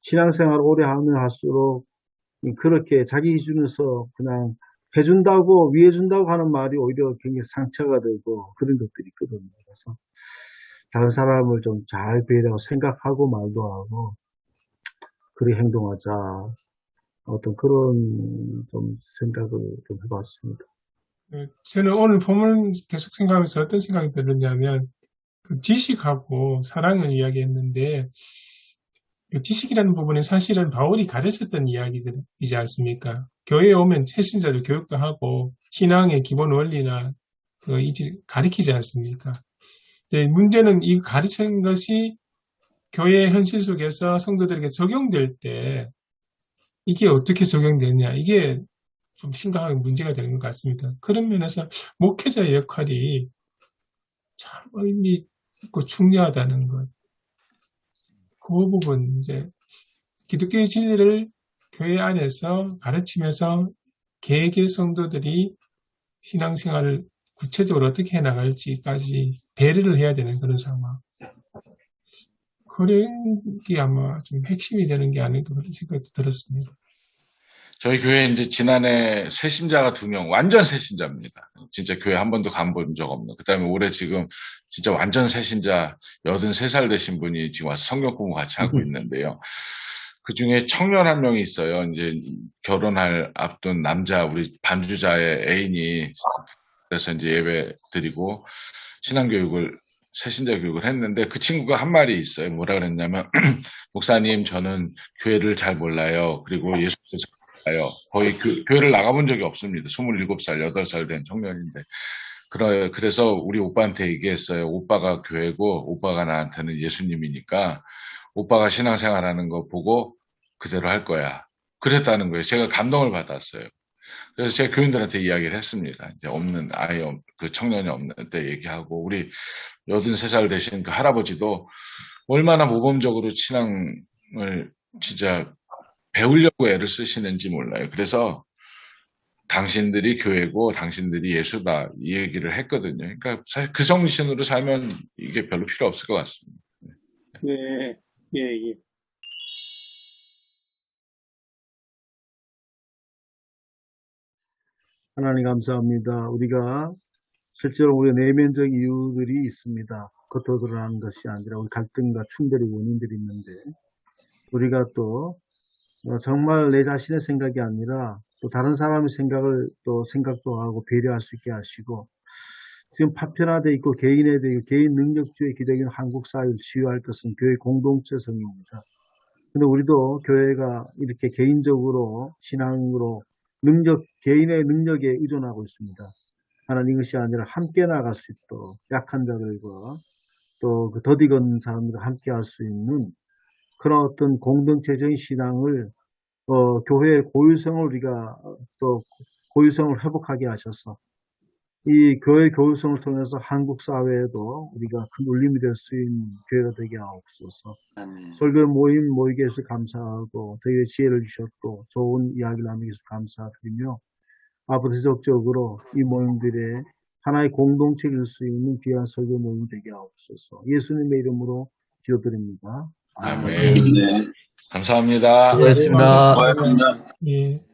신앙생활 오래 하면 할수록 그렇게 자기 기준에서 그냥 해준다고, 위해준다고 하는 말이 오히려 굉장히 상처가 되고 그런 것들이 있거든요. 그래서 다른 사람을 좀 잘 배려하고 생각하고 말도 하고, 그렇게 행동하자. 어떤 그런 좀 생각을 좀 해봤습니다. 저는 오늘 본문 계속 생각하면서 어떤 생각이 들었냐면, 그 지식하고 사랑을 이야기했는데, 그 지식이라는 부분은 사실은 바울이 가르쳤던 이야기이지 않습니까? 교회에 오면 새신자들 교육도 하고, 신앙의 기본 원리나, 가르치지 않습니까? 근데 문제는 이 가르친 것이 교회의 현실 속에서 성도들에게 적용될 때, 이게 어떻게 적용되냐, 이게 좀 심각하게 문제가 되는 것 같습니다. 그런 면에서 목회자의 역할이 참 의미 있고 중요하다는 것. 그 부분, 이제, 기독교의 진리를 교회 안에서 가르치면서 개개의 성도들이 신앙생활을 구체적으로 어떻게 해나갈지까지 배려를 해야 되는 그런 상황. 그런 게 아마 좀 핵심이 되는 게 아닐까 그런 생각이 들었습니다. 저희 교회 이제 지난해 새신자가 2명, 완전 새신자입니다. 진짜 교회 한 번도 가본 적 없는. 그 다음에 올해 지금 진짜 완전 새신자 83살 되신 분이 지금 와서 성경 공부 같이 하고 있는데요. 그 중에 청년 한 명이 있어요. 이제 결혼할 앞둔 남자, 우리 반주자의 애인이 그래서 이제 예배 드리고 신앙교육을, 새신자 교육을 했는데 그 친구가 한 말이 있어요. 뭐라 그랬냐면, 목사님, 저는 교회를 잘 몰라요. 그리고 예수도 잘 몰라요. 거의 교회를 나가본 적이 없습니다. 27살, 8살 된 청년인데. 그래서 우리 오빠한테 얘기했어요. 오빠가 교회고 오빠가 나한테는 예수님이니까 오빠가 신앙생활 하는 거 보고 그대로 할 거야. 그랬다는 거예요. 제가 감동을 받았어요. 그래서 제가 교인들한테 이야기를 했습니다. 이제 그 청년이 없는 때 얘기하고, 우리 83살 되신 그 할아버지도 얼마나 모범적으로 신앙을 진짜 배우려고 애를 쓰시는지 몰라요. 그래서 당신들이 교회고 당신들이 예수다, 이 얘기를 했거든요. 그러니까 사실 그 정신으로 살면 이게 별로 필요 없을 것 같습니다. 예, 예. 하나님 감사합니다. 우리가 실제로 우리의 내면적 이유들이 있습니다. 겉으로 드러나는 것이 아니라 우리 갈등과 충돌의 원인들이 있는데, 우리가 또 정말 내 자신의 생각이 아니라 또 다른 사람의 생각도 하고 배려할 수 있게 하시고, 지금 파편화되어 있고 개인 능력주의 기대기는 한국 사회를 치유할 것은 교회 공동체성입니다. 근데 우리도 교회가 이렇게 개인적으로 신앙으로 개인의 능력에 의존하고 있습니다. 하나님, 이것이 아니라 함께 나갈 수 있도록 약한 자들과 또 그 더디건 사람들과 함께 할 수 있는 그런 어떤 공동체적인 신앙을, 교회의 고유성을 우리가 또 고유성을 회복하게 하셔서 이 교회 교육성을 통해서 한국 사회에도 우리가 큰 울림이 될 수 있는 교회가 되게 하옵소서. 설교 모이게 해서 감사하고 저희의 지혜를 주셨고 좋은 이야기를 나누기 위해서 감사드리며, 앞으로 지속적으로 이 모임들의 하나의 공동체를 이룰 수 있는 귀한 설교 모임이 되게 하옵소서. 예수님의 이름으로 기도드립니다. 아멘. 감사합니다. 고맙습니다. 예.